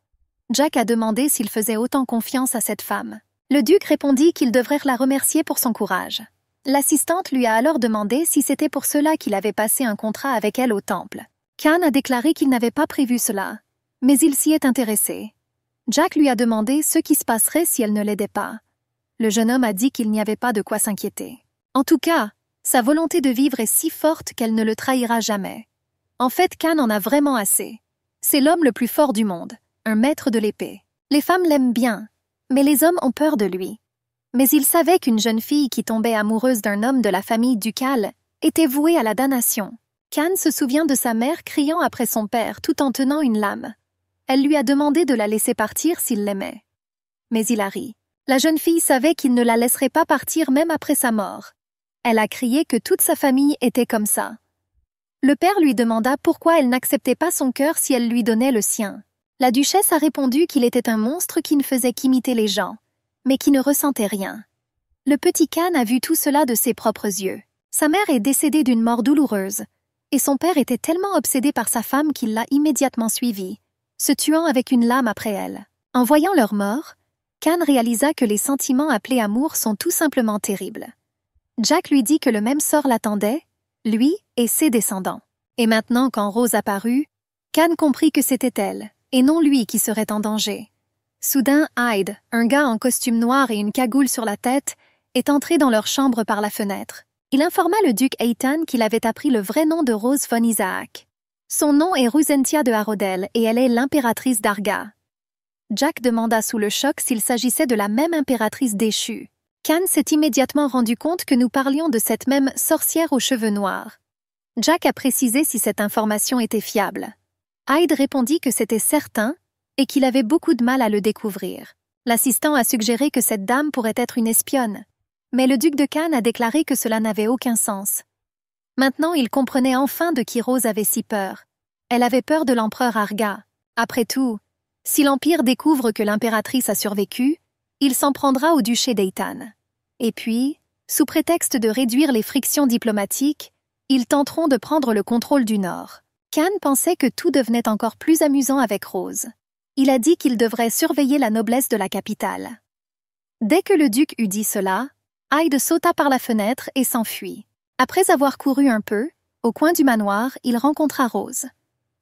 Jack a demandé s'il faisait autant confiance à cette femme. Le duc répondit qu'il devrait la remercier pour son courage. L'assistante lui a alors demandé si c'était pour cela qu'il avait passé un contrat avec elle au temple. Kane a déclaré qu'il n'avait pas prévu cela, mais il s'y est intéressé. Jack lui a demandé ce qui se passerait si elle ne l'aidait pas. Le jeune homme a dit qu'il n'y avait pas de quoi s'inquiéter. En tout cas, sa volonté de vivre est si forte qu'elle ne le trahira jamais. En fait, Kane en a vraiment assez. C'est l'homme le plus fort du monde, un maître de l'épée. Les femmes l'aiment bien, mais les hommes ont peur de lui. Mais il savait qu'une jeune fille qui tombait amoureuse d'un homme de la famille ducale était vouée à la damnation. Kane se souvient de sa mère criant après son père tout en tenant une lame. Elle lui a demandé de la laisser partir s'il l'aimait. Mais il a ri. La jeune fille savait qu'il ne la laisserait pas partir même après sa mort. Elle a crié que toute sa famille était comme ça. Le père lui demanda pourquoi elle n'acceptait pas son cœur si elle lui donnait le sien. La duchesse a répondu qu'il était un monstre qui ne faisait qu'imiter les gens, mais qui ne ressentait rien. Le petit Kane a vu tout cela de ses propres yeux. Sa mère est décédée d'une mort douloureuse, et son père était tellement obsédé par sa femme qu'il l'a immédiatement suivie, se tuant avec une lame après elle. En voyant leur mort, Kane réalisa que les sentiments appelés amour sont tout simplement terribles. Jack lui dit que le même sort l'attendait, lui et ses descendants. Et maintenant, quand Rose apparut, Kane comprit que c'était elle, et non lui qui serait en danger. Soudain, Hyde, un gars en costume noir et une cagoule sur la tête, est entré dans leur chambre par la fenêtre. Il informa le duc Eitan qu'il avait appris le vrai nom de Rose von Isaac. Son nom est Ruzentia de Harodel et elle est l'impératrice d'Arga. Jack demanda sous le choc s'il s'agissait de la même impératrice déchue. Kane s'est immédiatement rendu compte que nous parlions de cette même sorcière aux cheveux noirs. Jack a précisé si cette information était fiable. Hyde répondit que c'était certain et qu'il avait beaucoup de mal à le découvrir. L'assistant a suggéré que cette dame pourrait être une espionne, mais le duc de Kane a déclaré que cela n'avait aucun sens. Maintenant, il comprenait enfin de qui Rose avait si peur. Elle avait peur de l'empereur Arga. Après tout, si l'Empire découvre que l'impératrice a survécu, il s'en prendra au duché d'Eitan. Et puis, sous prétexte de réduire les frictions diplomatiques, ils tenteront de prendre le contrôle du Nord. Kane pensait que tout devenait encore plus amusant avec Rose. Il a dit qu'il devrait surveiller la noblesse de la capitale. Dès que le duc eut dit cela, Hyde sauta par la fenêtre et s'enfuit. Après avoir couru un peu, au coin du manoir, il rencontra Rose.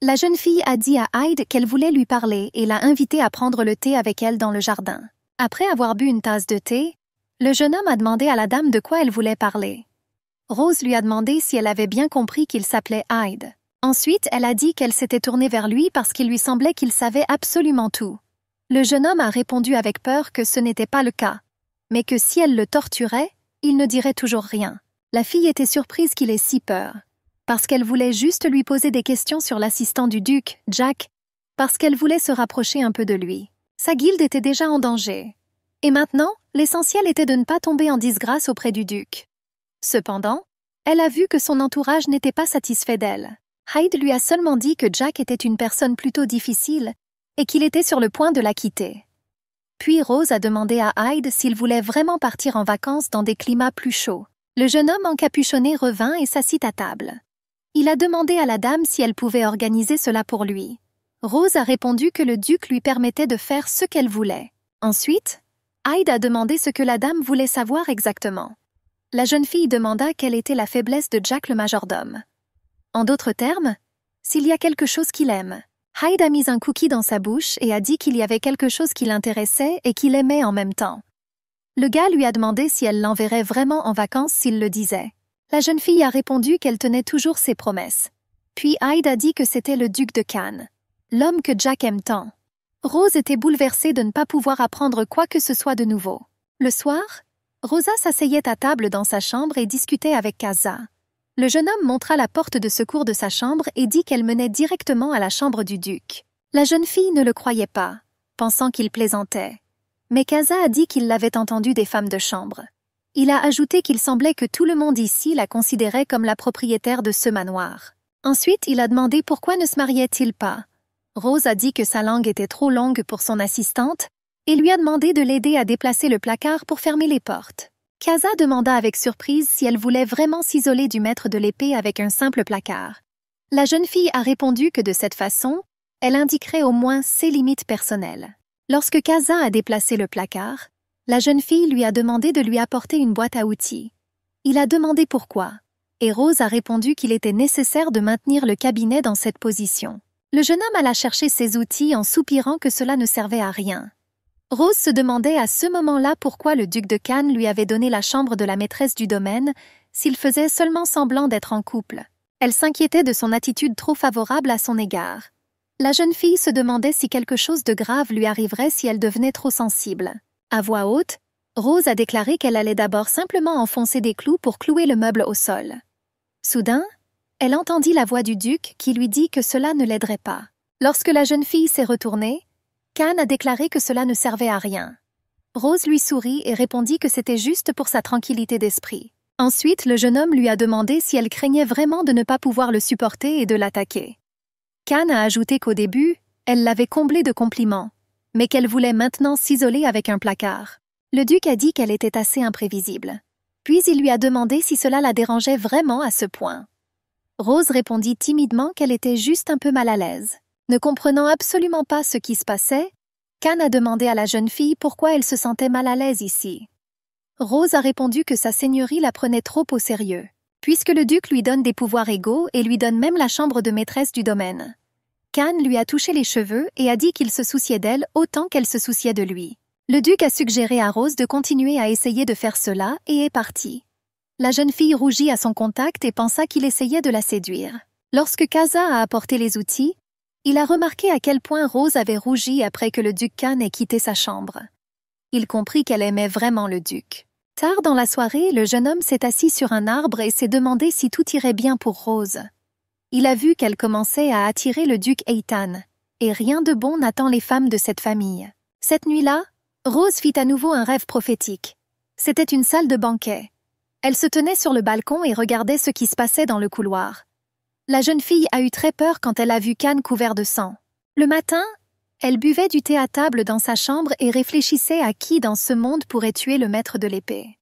La jeune fille a dit à Hyde qu'elle voulait lui parler et l'a invité à prendre le thé avec elle dans le jardin. Après avoir bu une tasse de thé, le jeune homme a demandé à la dame de quoi elle voulait parler. Rose lui a demandé si elle avait bien compris qu'il s'appelait Hyde. Ensuite, elle a dit qu'elle s'était tournée vers lui parce qu'il lui semblait qu'il savait absolument tout. Le jeune homme a répondu avec peur que ce n'était pas le cas, mais que si elle le torturait, il ne dirait toujours rien. La fille était surprise qu'il ait si peur, parce qu'elle voulait juste lui poser des questions sur l'assistant du duc, Jack, parce qu'elle voulait se rapprocher un peu de lui. Sa guilde était déjà en danger. Et maintenant, l'essentiel était de ne pas tomber en disgrâce auprès du duc. Cependant, elle a vu que son entourage n'était pas satisfait d'elle. Hyde lui a seulement dit que Jack était une personne plutôt difficile et qu'il était sur le point de la quitter. Puis Rose a demandé à Hyde s'il voulait vraiment partir en vacances dans des climats plus chauds. Le jeune homme encapuchonné revint et s'assit à table. Il a demandé à la dame si elle pouvait organiser cela pour lui. Rose a répondu que le duc lui permettait de faire ce qu'elle voulait. Ensuite, Hyde a demandé ce que la dame voulait savoir exactement. La jeune fille demanda quelle était la faiblesse de Jack le majordome. En d'autres termes, s'il y a quelque chose qu'il aime. Hyde a mis un cookie dans sa bouche et a dit qu'il y avait quelque chose qui l'intéressait et qu'il aimait en même temps. Le gars lui a demandé si elle l'enverrait vraiment en vacances s'il le disait. La jeune fille a répondu qu'elle tenait toujours ses promesses. Puis Hyde a dit que c'était le duc de Cannes, l'homme que Jack aime tant. Rose était bouleversée de ne pas pouvoir apprendre quoi que ce soit de nouveau. Le soir, Rosa s'asseyait à table dans sa chambre et discutait avec Casa. Le jeune homme montra la porte de secours de sa chambre et dit qu'elle menait directement à la chambre du duc. La jeune fille ne le croyait pas, pensant qu'il plaisantait. Mais Casa a dit qu'il l'avait entendu des femmes de chambre. Il a ajouté qu'il semblait que tout le monde ici la considérait comme la propriétaire de ce manoir. Ensuite, il a demandé pourquoi ne se mariait-il pas. Rose a dit que sa langue était trop longue pour son assistante et lui a demandé de l'aider à déplacer le placard pour fermer les portes. Casa demanda avec surprise si elle voulait vraiment s'isoler du maître de l'épée avec un simple placard. La jeune fille a répondu que de cette façon, elle indiquerait au moins ses limites personnelles. Lorsque Casa a déplacé le placard, la jeune fille lui a demandé de lui apporter une boîte à outils. Il a demandé pourquoi, et Rose a répondu qu'il était nécessaire de maintenir le cabinet dans cette position. Le jeune homme alla chercher ses outils en soupirant que cela ne servait à rien. Rose se demandait à ce moment-là pourquoi le duc de Cannes lui avait donné la chambre de la maîtresse du domaine s'il faisait seulement semblant d'être en couple. Elle s'inquiétait de son attitude trop favorable à son égard. La jeune fille se demandait si quelque chose de grave lui arriverait si elle devenait trop sensible. À voix haute, Rose a déclaré qu'elle allait d'abord simplement enfoncer des clous pour clouer le meuble au sol. Soudain, elle entendit la voix du duc qui lui dit que cela ne l'aiderait pas. Lorsque la jeune fille s'est retournée, Cannes a déclaré que cela ne servait à rien. Rose lui sourit et répondit que c'était juste pour sa tranquillité d'esprit. Ensuite, le jeune homme lui a demandé si elle craignait vraiment de ne pas pouvoir le supporter et de l'attaquer. Cannes a ajouté qu'au début, elle l'avait comblé de compliments, mais qu'elle voulait maintenant s'isoler avec un placard. Le duc a dit qu'elle était assez imprévisible. Puis il lui a demandé si cela la dérangeait vraiment à ce point. Rose répondit timidement qu'elle était juste un peu mal à l'aise. Ne comprenant absolument pas ce qui se passait, Cannes a demandé à la jeune fille pourquoi elle se sentait mal à l'aise ici. Rose a répondu que sa seigneurie la prenait trop au sérieux, puisque le duc lui donne des pouvoirs égaux et lui donne même la chambre de maîtresse du domaine. Cannes lui a touché les cheveux et a dit qu'il se souciait d'elle autant qu'elle se souciait de lui. Le duc a suggéré à Rose de continuer à essayer de faire cela et est parti. La jeune fille rougit à son contact et pensa qu'il essayait de la séduire. Lorsque Casa a apporté les outils, il a remarqué à quel point Rose avait rougi après que le duc Cannes ait quitté sa chambre. Il comprit qu'elle aimait vraiment le duc. Tard dans la soirée, le jeune homme s'est assis sur un arbre et s'est demandé si tout irait bien pour Rose. Il a vu qu'elle commençait à attirer le duc Eitan, et rien de bon n'attend les femmes de cette famille. Cette nuit-là, Rose fit à nouveau un rêve prophétique. C'était une salle de banquet. Elle se tenait sur le balcon et regardait ce qui se passait dans le couloir. La jeune fille a eu très peur quand elle a vu Cannes couvert de sang. Le matin, elle buvait du thé à table dans sa chambre et réfléchissait à qui dans ce monde pourrait tuer le maître de l'épée.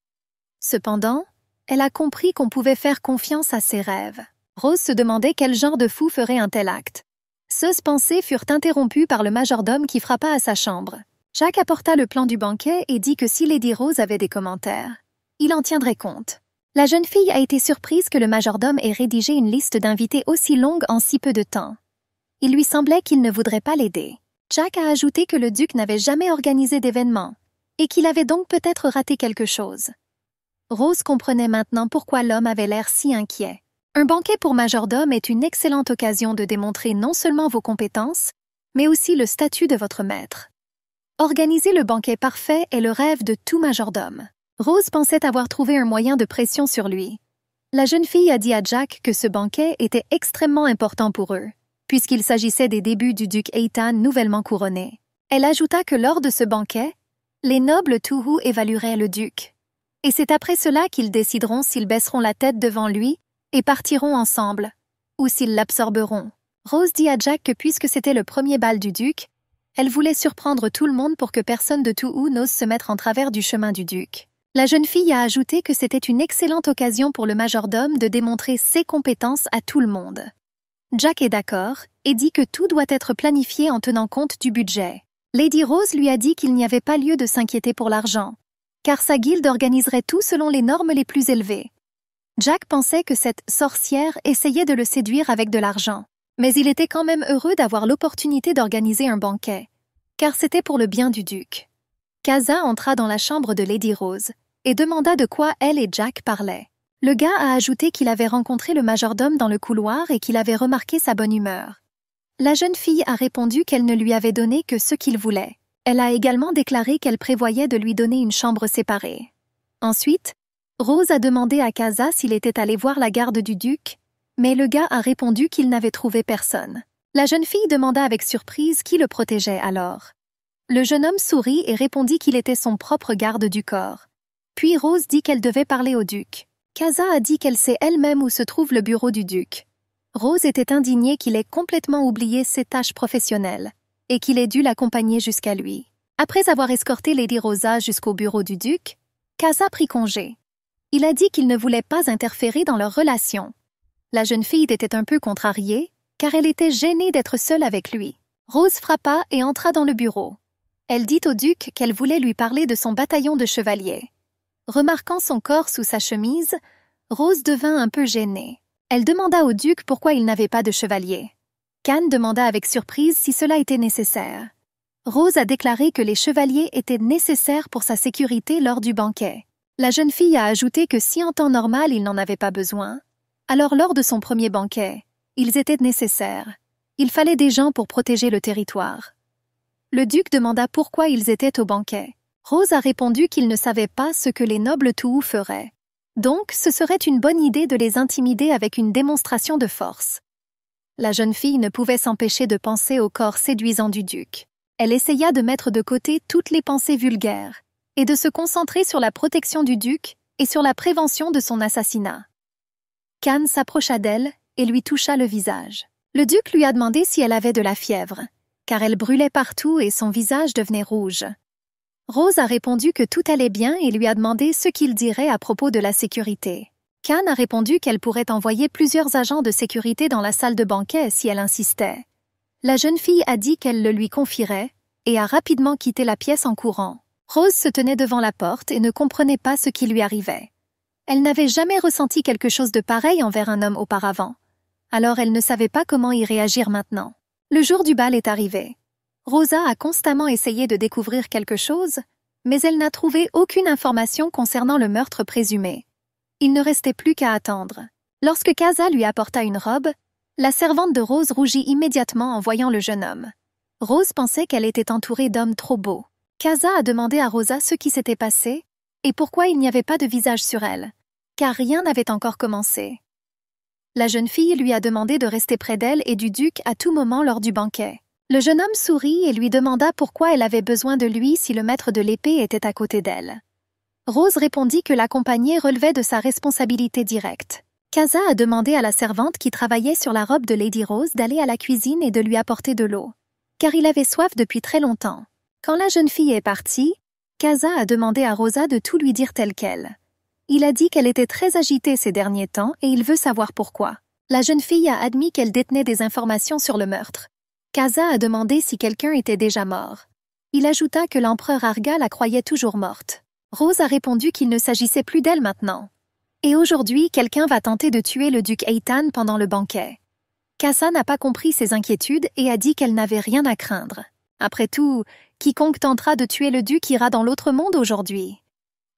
Cependant, elle a compris qu'on pouvait faire confiance à ses rêves. Rose se demandait quel genre de fou ferait un tel acte. Ces pensées furent interrompues par le majordome qui frappa à sa chambre. Jack apporta le plan du banquet et dit que si Lady Rose avait des commentaires, il en tiendrait compte. La jeune fille a été surprise que le majordome ait rédigé une liste d'invités aussi longue en si peu de temps. Il lui semblait qu'il ne voudrait pas l'aider. Jack a ajouté que le duc n'avait jamais organisé d'événement, et qu'il avait donc peut-être raté quelque chose. Rose comprenait maintenant pourquoi l'homme avait l'air si inquiet. Un banquet pour majordome est une excellente occasion de démontrer non seulement vos compétences, mais aussi le statut de votre maître. Organiser le banquet parfait est le rêve de tout majordome. Rose pensait avoir trouvé un moyen de pression sur lui. La jeune fille a dit à Jack que ce banquet était extrêmement important pour eux, puisqu'il s'agissait des débuts du duc Eitan nouvellement couronné. Elle ajouta que lors de ce banquet, les nobles Touhou évalueraient le duc. Et c'est après cela qu'ils décideront s'ils baisseront la tête devant lui et partiront ensemble, ou s'ils l'absorberont. Rose dit à Jack que puisque c'était le premier bal du duc, elle voulait surprendre tout le monde pour que personne de Touhou n'ose se mettre en travers du chemin du duc. La jeune fille a ajouté que c'était une excellente occasion pour le majordome de démontrer ses compétences à tout le monde. Jack est d'accord et dit que tout doit être planifié en tenant compte du budget. Lady Rose lui a dit qu'il n'y avait pas lieu de s'inquiéter pour l'argent, car sa guilde organiserait tout selon les normes les plus élevées. Jack pensait que cette sorcière essayait de le séduire avec de l'argent, mais il était quand même heureux d'avoir l'opportunité d'organiser un banquet, car c'était pour le bien du duc. Kaza entra dans la chambre de Lady Rose et demanda de quoi elle et Jack parlaient. Le gars a ajouté qu'il avait rencontré le majordome dans le couloir et qu'il avait remarqué sa bonne humeur. La jeune fille a répondu qu'elle ne lui avait donné que ce qu'il voulait. Elle a également déclaré qu'elle prévoyait de lui donner une chambre séparée. Ensuite, Rose a demandé à Kaza s'il était allé voir la garde du duc, mais le gars a répondu qu'il n'avait trouvé personne. La jeune fille demanda avec surprise qui le protégeait alors. Le jeune homme sourit et répondit qu'il était son propre garde du corps. Puis Rose dit qu'elle devait parler au duc. Kaza a dit qu'elle sait elle-même où se trouve le bureau du duc. Rose était indignée qu'il ait complètement oublié ses tâches professionnelles et qu'il ait dû l'accompagner jusqu'à lui. Après avoir escorté Lady Rosa jusqu'au bureau du duc, Kaza prit congé. Il a dit qu'il ne voulait pas interférer dans leur relation. La jeune fille était un peu contrariée, car elle était gênée d'être seule avec lui. Rose frappa et entra dans le bureau. Elle dit au duc qu'elle voulait lui parler de son bataillon de chevaliers. Remarquant son corps sous sa chemise, Rose devint un peu gênée. Elle demanda au duc pourquoi il n'avait pas de chevalier. Khan demanda avec surprise si cela était nécessaire. Rose a déclaré que les chevaliers étaient nécessaires pour sa sécurité lors du banquet. La jeune fille a ajouté que si en temps normal il n'en avait pas besoin, alors lors de son premier banquet, ils étaient nécessaires. Il fallait des gens pour protéger le territoire. Le duc demanda pourquoi ils étaient au banquet. Rose a répondu qu'il ne savait pas ce que les nobles Touhou feraient. Donc, ce serait une bonne idée de les intimider avec une démonstration de force. La jeune fille ne pouvait s'empêcher de penser au corps séduisant du duc. Elle essaya de mettre de côté toutes les pensées vulgaires et de se concentrer sur la protection du duc et sur la prévention de son assassinat. Khan s'approcha d'elle et lui toucha le visage. Le duc lui a demandé si elle avait de la fièvre, car elle brûlait partout et son visage devenait rouge. Rose a répondu que tout allait bien et lui a demandé ce qu'il dirait à propos de la sécurité. Khan a répondu qu'elle pourrait envoyer plusieurs agents de sécurité dans la salle de banquet si elle insistait. La jeune fille a dit qu'elle le lui confierait et a rapidement quitté la pièce en courant. Rose se tenait devant la porte et ne comprenait pas ce qui lui arrivait. Elle n'avait jamais ressenti quelque chose de pareil envers un homme auparavant. Alors elle ne savait pas comment y réagir maintenant. Le jour du bal est arrivé. Rosa a constamment essayé de découvrir quelque chose, mais elle n'a trouvé aucune information concernant le meurtre présumé. Il ne restait plus qu'à attendre. Lorsque Kaza lui apporta une robe, la servante de Rose rougit immédiatement en voyant le jeune homme. Rose pensait qu'elle était entourée d'hommes trop beaux. Kaza a demandé à Rosa ce qui s'était passé et pourquoi il n'y avait pas de visage sur elle, car rien n'avait encore commencé. La jeune fille lui a demandé de rester près d'elle et du duc à tout moment lors du banquet. Le jeune homme sourit et lui demanda pourquoi elle avait besoin de lui si le maître de l'épée était à côté d'elle. Rose répondit que l'accompagner relevait de sa responsabilité directe. Kaza a demandé à la servante qui travaillait sur la robe de Lady Rose d'aller à la cuisine et de lui apporter de l'eau, car il avait soif depuis très longtemps. Quand la jeune fille est partie, Kaza a demandé à Rosa de tout lui dire tel quel. Il a dit qu'elle était très agitée ces derniers temps et il veut savoir pourquoi. La jeune fille a admis qu'elle détenait des informations sur le meurtre. Kasa a demandé si quelqu'un était déjà mort. Il ajouta que l'empereur Arga la croyait toujours morte. Rose a répondu qu'il ne s'agissait plus d'elle maintenant. Et aujourd'hui, quelqu'un va tenter de tuer le duc Eitan pendant le banquet. Kasa n'a pas compris ses inquiétudes et a dit qu'elle n'avait rien à craindre. Après tout, quiconque tentera de tuer le duc ira dans l'autre monde aujourd'hui.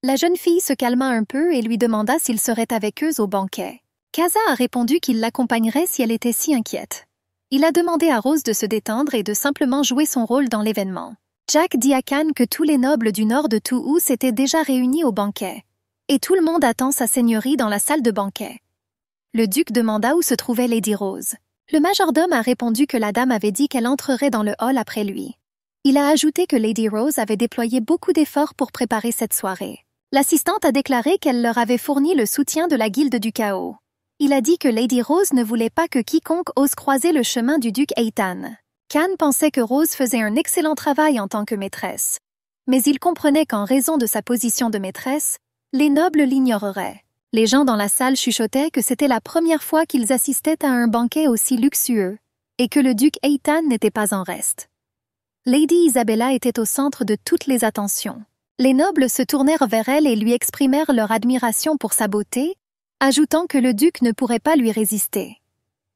La jeune fille se calma un peu et lui demanda s'il serait avec eux au banquet. Kasa a répondu qu'il l'accompagnerait si elle était si inquiète. Il a demandé à Rose de se détendre et de simplement jouer son rôle dans l'événement. Jack dit à Khan que tous les nobles du nord de Tu'u s'étaient déjà réunis au banquet. Et tout le monde attend sa seigneurie dans la salle de banquet. Le duc demanda où se trouvait Lady Rose. Le majordome a répondu que la dame avait dit qu'elle entrerait dans le hall après lui. Il a ajouté que Lady Rose avait déployé beaucoup d'efforts pour préparer cette soirée. L'assistante a déclaré qu'elle leur avait fourni le soutien de la guilde du chaos. Il a dit que Lady Rose ne voulait pas que quiconque ose croiser le chemin du duc Eitan. Khan pensait que Rose faisait un excellent travail en tant que maîtresse. Mais il comprenait qu'en raison de sa position de maîtresse, les nobles l'ignoreraient. Les gens dans la salle chuchotaient que c'était la première fois qu'ils assistaient à un banquet aussi luxueux, et que le duc Eitan n'était pas en reste. Lady Isabella était au centre de toutes les attentions. Les nobles se tournèrent vers elle et lui exprimèrent leur admiration pour sa beauté, ajoutant que le duc ne pourrait pas lui résister.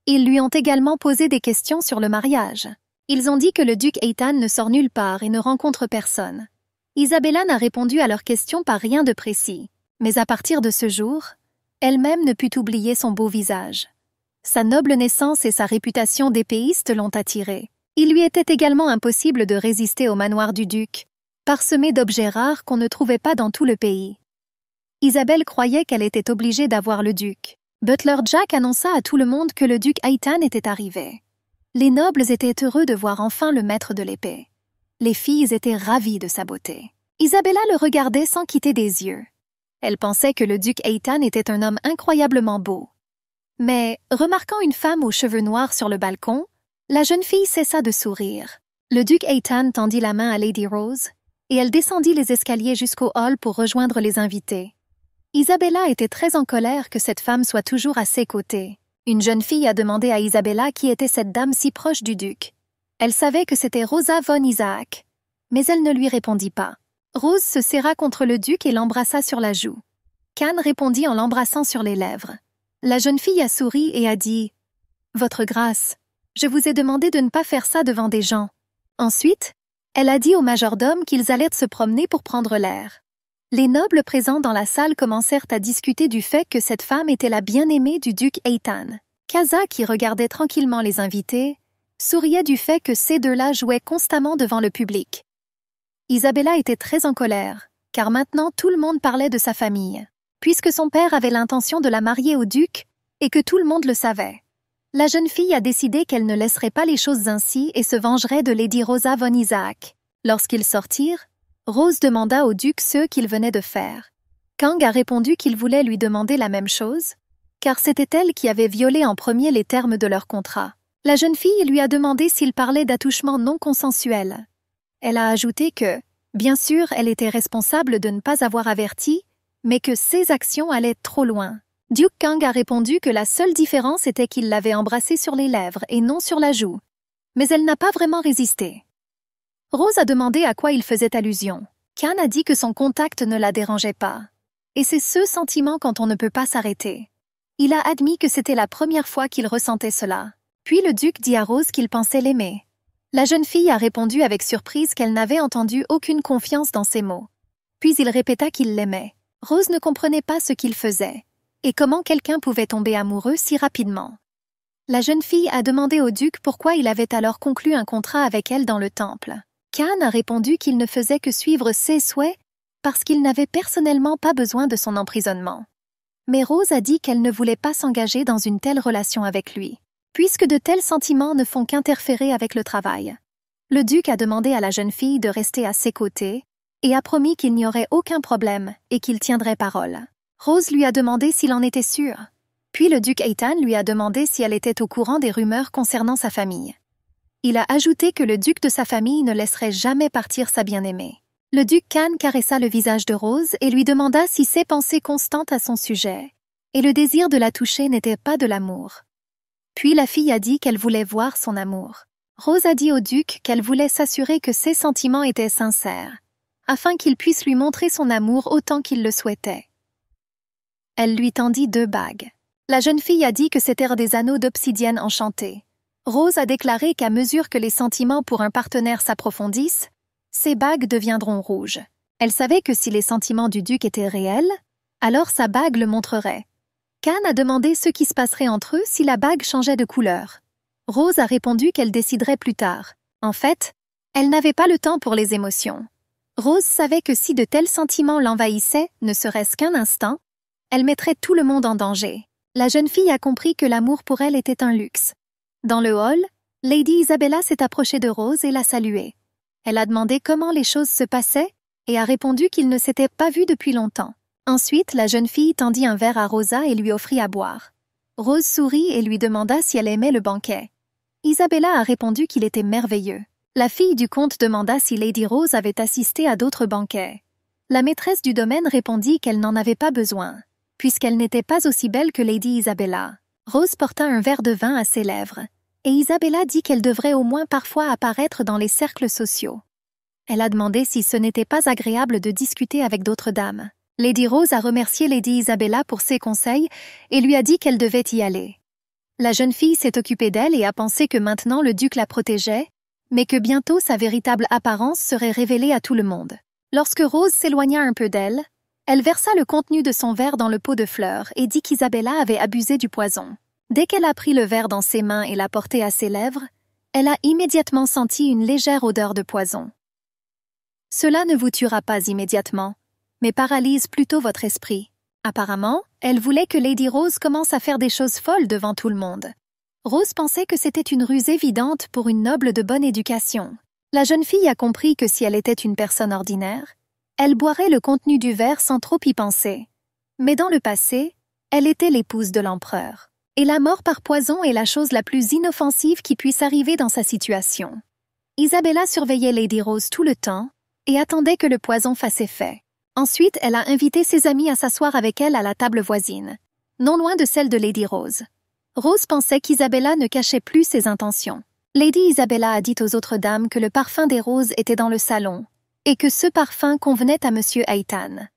Ils lui ont également posé des questions sur le mariage. Ils ont dit que le duc Eitan ne sort nulle part et ne rencontre personne. Isabella n'a répondu à leurs questions par rien de précis. Mais à partir de ce jour, elle-même ne put oublier son beau visage. Sa noble naissance et sa réputation d'épéiste l'ont attirée. Il lui était également impossible de résister au manoir du duc, parsemé d'objets rares qu'on ne trouvait pas dans tout le pays. Isabelle croyait qu'elle était obligée d'avoir le duc. Butler Jack annonça à tout le monde que le duc Eitan était arrivé. Les nobles étaient heureux de voir enfin le maître de l'épée. Les filles étaient ravies de sa beauté. Isabella le regardait sans quitter des yeux. Elle pensait que le duc Eitan était un homme incroyablement beau. Mais, remarquant une femme aux cheveux noirs sur le balcon, la jeune fille cessa de sourire. Le duc Eitan tendit la main à Lady Rose, et elle descendit les escaliers jusqu'au hall pour rejoindre les invités. Isabella était très en colère que cette femme soit toujours à ses côtés. Une jeune fille a demandé à Isabella qui était cette dame si proche du duc. Elle savait que c'était Rosa von Isaac, mais elle ne lui répondit pas. Rose se serra contre le duc et l'embrassa sur la joue. Khan répondit en l'embrassant sur les lèvres. La jeune fille a souri et a dit « Votre grâce, je vous ai demandé de ne pas faire ça devant des gens. » Ensuite, elle a dit au majordome qu'ils allaient se promener pour prendre l'air. Les nobles présents dans la salle commencèrent à discuter du fait que cette femme était la bien-aimée du duc Eitan. Kasa, qui regardait tranquillement les invités, souriait du fait que ces deux-là jouaient constamment devant le public. Isabella était très en colère, car maintenant tout le monde parlait de sa famille, puisque son père avait l'intention de la marier au duc et que tout le monde le savait. La jeune fille a décidé qu'elle ne laisserait pas les choses ainsi et se vengerait de Lady Rosa von Isaac. Lorsqu'ils sortirent, Rose demanda au duc ce qu'il venait de faire. Kang a répondu qu'il voulait lui demander la même chose, car c'était elle qui avait violé en premier les termes de leur contrat. La jeune fille lui a demandé s'il parlait d'attouchement non consensuel. Elle a ajouté que, bien sûr, elle était responsable de ne pas avoir averti, mais que ses actions allaient trop loin. Duke Kang a répondu que la seule différence était qu'il l'avait embrassée sur les lèvres et non sur la joue. Mais elle n'a pas vraiment résisté. Rose a demandé à quoi il faisait allusion. Khan a dit que son contact ne la dérangeait pas. Et c'est ce sentiment quand on ne peut pas s'arrêter. Il a admis que c'était la première fois qu'il ressentait cela. Puis le duc dit à Rose qu'il pensait l'aimer. La jeune fille a répondu avec surprise qu'elle n'avait entendu aucune confiance dans ses mots. Puis il répéta qu'il l'aimait. Rose ne comprenait pas ce qu'il faisait, et comment quelqu'un pouvait tomber amoureux si rapidement. La jeune fille a demandé au duc pourquoi il avait alors conclu un contrat avec elle dans le temple. Khan a répondu qu'il ne faisait que suivre ses souhaits parce qu'il n'avait personnellement pas besoin de son emprisonnement. Mais Rose a dit qu'elle ne voulait pas s'engager dans une telle relation avec lui, puisque de tels sentiments ne font qu'interférer avec le travail. Le duc a demandé à la jeune fille de rester à ses côtés et a promis qu'il n'y aurait aucun problème et qu'il tiendrait parole. Rose lui a demandé s'il en était sûr. Puis le duc Eitan lui a demandé si elle était au courant des rumeurs concernant sa famille. Il a ajouté que le duc de sa famille ne laisserait jamais partir sa bien-aimée. Le duc Khan caressa le visage de Rose et lui demanda si ses pensées constantes à son sujet et le désir de la toucher n'étaient pas de l'amour. Puis la fille a dit qu'elle voulait voir son amour. Rose a dit au duc qu'elle voulait s'assurer que ses sentiments étaient sincères, afin qu'il puisse lui montrer son amour autant qu'il le souhaitait. Elle lui tendit 2 bagues. La jeune fille a dit que c'étaient des anneaux d'obsidienne enchantés. Rose a déclaré qu'à mesure que les sentiments pour un partenaire s'approfondissent, ces bagues deviendront rouges. Elle savait que si les sentiments du duc étaient réels, alors sa bague le montrerait. Khan a demandé ce qui se passerait entre eux si la bague changeait de couleur. Rose a répondu qu'elle déciderait plus tard. En fait, elle n'avait pas le temps pour les émotions. Rose savait que si de tels sentiments l'envahissaient, ne serait-ce qu'un instant, elle mettrait tout le monde en danger. La jeune fille a compris que l'amour pour elle était un luxe. Dans le hall, Lady Isabella s'est approchée de Rose et l'a saluée. Elle a demandé comment les choses se passaient et a répondu qu'ils ne s'étaient pas vus depuis longtemps. Ensuite, la jeune fille tendit un verre à Rosa et lui offrit à boire. Rose sourit et lui demanda si elle aimait le banquet. Isabella a répondu qu'il était merveilleux. La fille du comte demanda si Lady Rose avait assisté à d'autres banquets. La maîtresse du domaine répondit qu'elle n'en avait pas besoin, puisqu'elle n'était pas aussi belle que Lady Isabella. Rose porta un verre de vin à ses lèvres, et Isabella dit qu'elle devrait au moins parfois apparaître dans les cercles sociaux. Elle a demandé si ce n'était pas agréable de discuter avec d'autres dames. Lady Rose a remercié Lady Isabella pour ses conseils et lui a dit qu'elle devait y aller. La jeune fille s'est occupée d'elle et a pensé que maintenant le duc la protégeait, mais que bientôt sa véritable apparence serait révélée à tout le monde. Lorsque Rose s'éloigna un peu d'elle, elle versa le contenu de son verre dans le pot de fleurs et dit qu'Isabella avait abusé du poison. Dès qu'elle a pris le verre dans ses mains et l'a porté à ses lèvres, elle a immédiatement senti une légère odeur de poison. Cela ne vous tuera pas immédiatement, mais paralyse plutôt votre esprit. Apparemment, elle voulait que Lady Rose commence à faire des choses folles devant tout le monde. Rose pensait que c'était une ruse évidente pour une noble de bonne éducation. La jeune fille a compris que si elle était une personne ordinaire, elle boirait le contenu du verre sans trop y penser. Mais dans le passé, elle était l'épouse de l'empereur. Et la mort par poison est la chose la plus inoffensive qui puisse arriver dans sa situation. Isabella surveillait Lady Rose tout le temps et attendait que le poison fasse effet. Ensuite, elle a invité ses amis à s'asseoir avec elle à la table voisine, non loin de celle de Lady Rose. Rose pensait qu'Isabella ne cachait plus ses intentions. Lady Isabella a dit aux autres dames que le parfum des roses était dans le salon et que ce parfum convenait à Monsieur Haytan.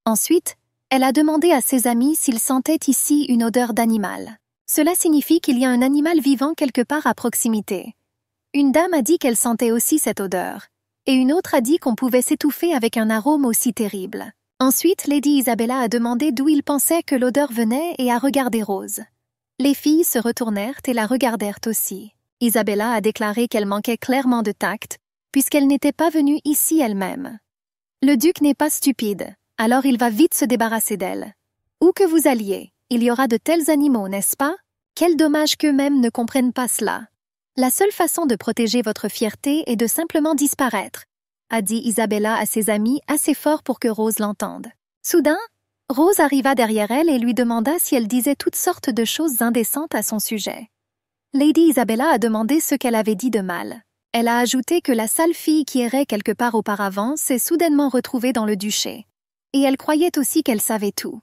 Ensuite, elle a demandé à ses amis s'ils sentaient ici une odeur d'animal. Cela signifie qu'il y a un animal vivant quelque part à proximité. Une dame a dit qu'elle sentait aussi cette odeur, et une autre a dit qu'on pouvait s'étouffer avec un arôme aussi terrible. Ensuite, Lady Isabella a demandé d'où il pensait que l'odeur venait et a regardé Rose. Les filles se retournèrent et la regardèrent aussi. Isabella a déclaré qu'elle manquait clairement de tact, puisqu'elle n'était pas venue ici elle-même. Le duc n'est pas stupide, alors il va vite se débarrasser d'elle. Où que vous alliez, il y aura de tels animaux, n'est-ce pas? Quel dommage qu'eux-mêmes ne comprennent pas cela. La seule façon de protéger votre fierté est de simplement disparaître, a dit Isabella à ses amis assez fort pour que Rose l'entende. Soudain, Rose arriva derrière elle et lui demanda si elle disait toutes sortes de choses indécentes à son sujet. Lady Isabella a demandé ce qu'elle avait dit de mal. Elle a ajouté que la sale fille qui errait quelque part auparavant s'est soudainement retrouvée dans le duché. Et elle croyait aussi qu'elle savait tout.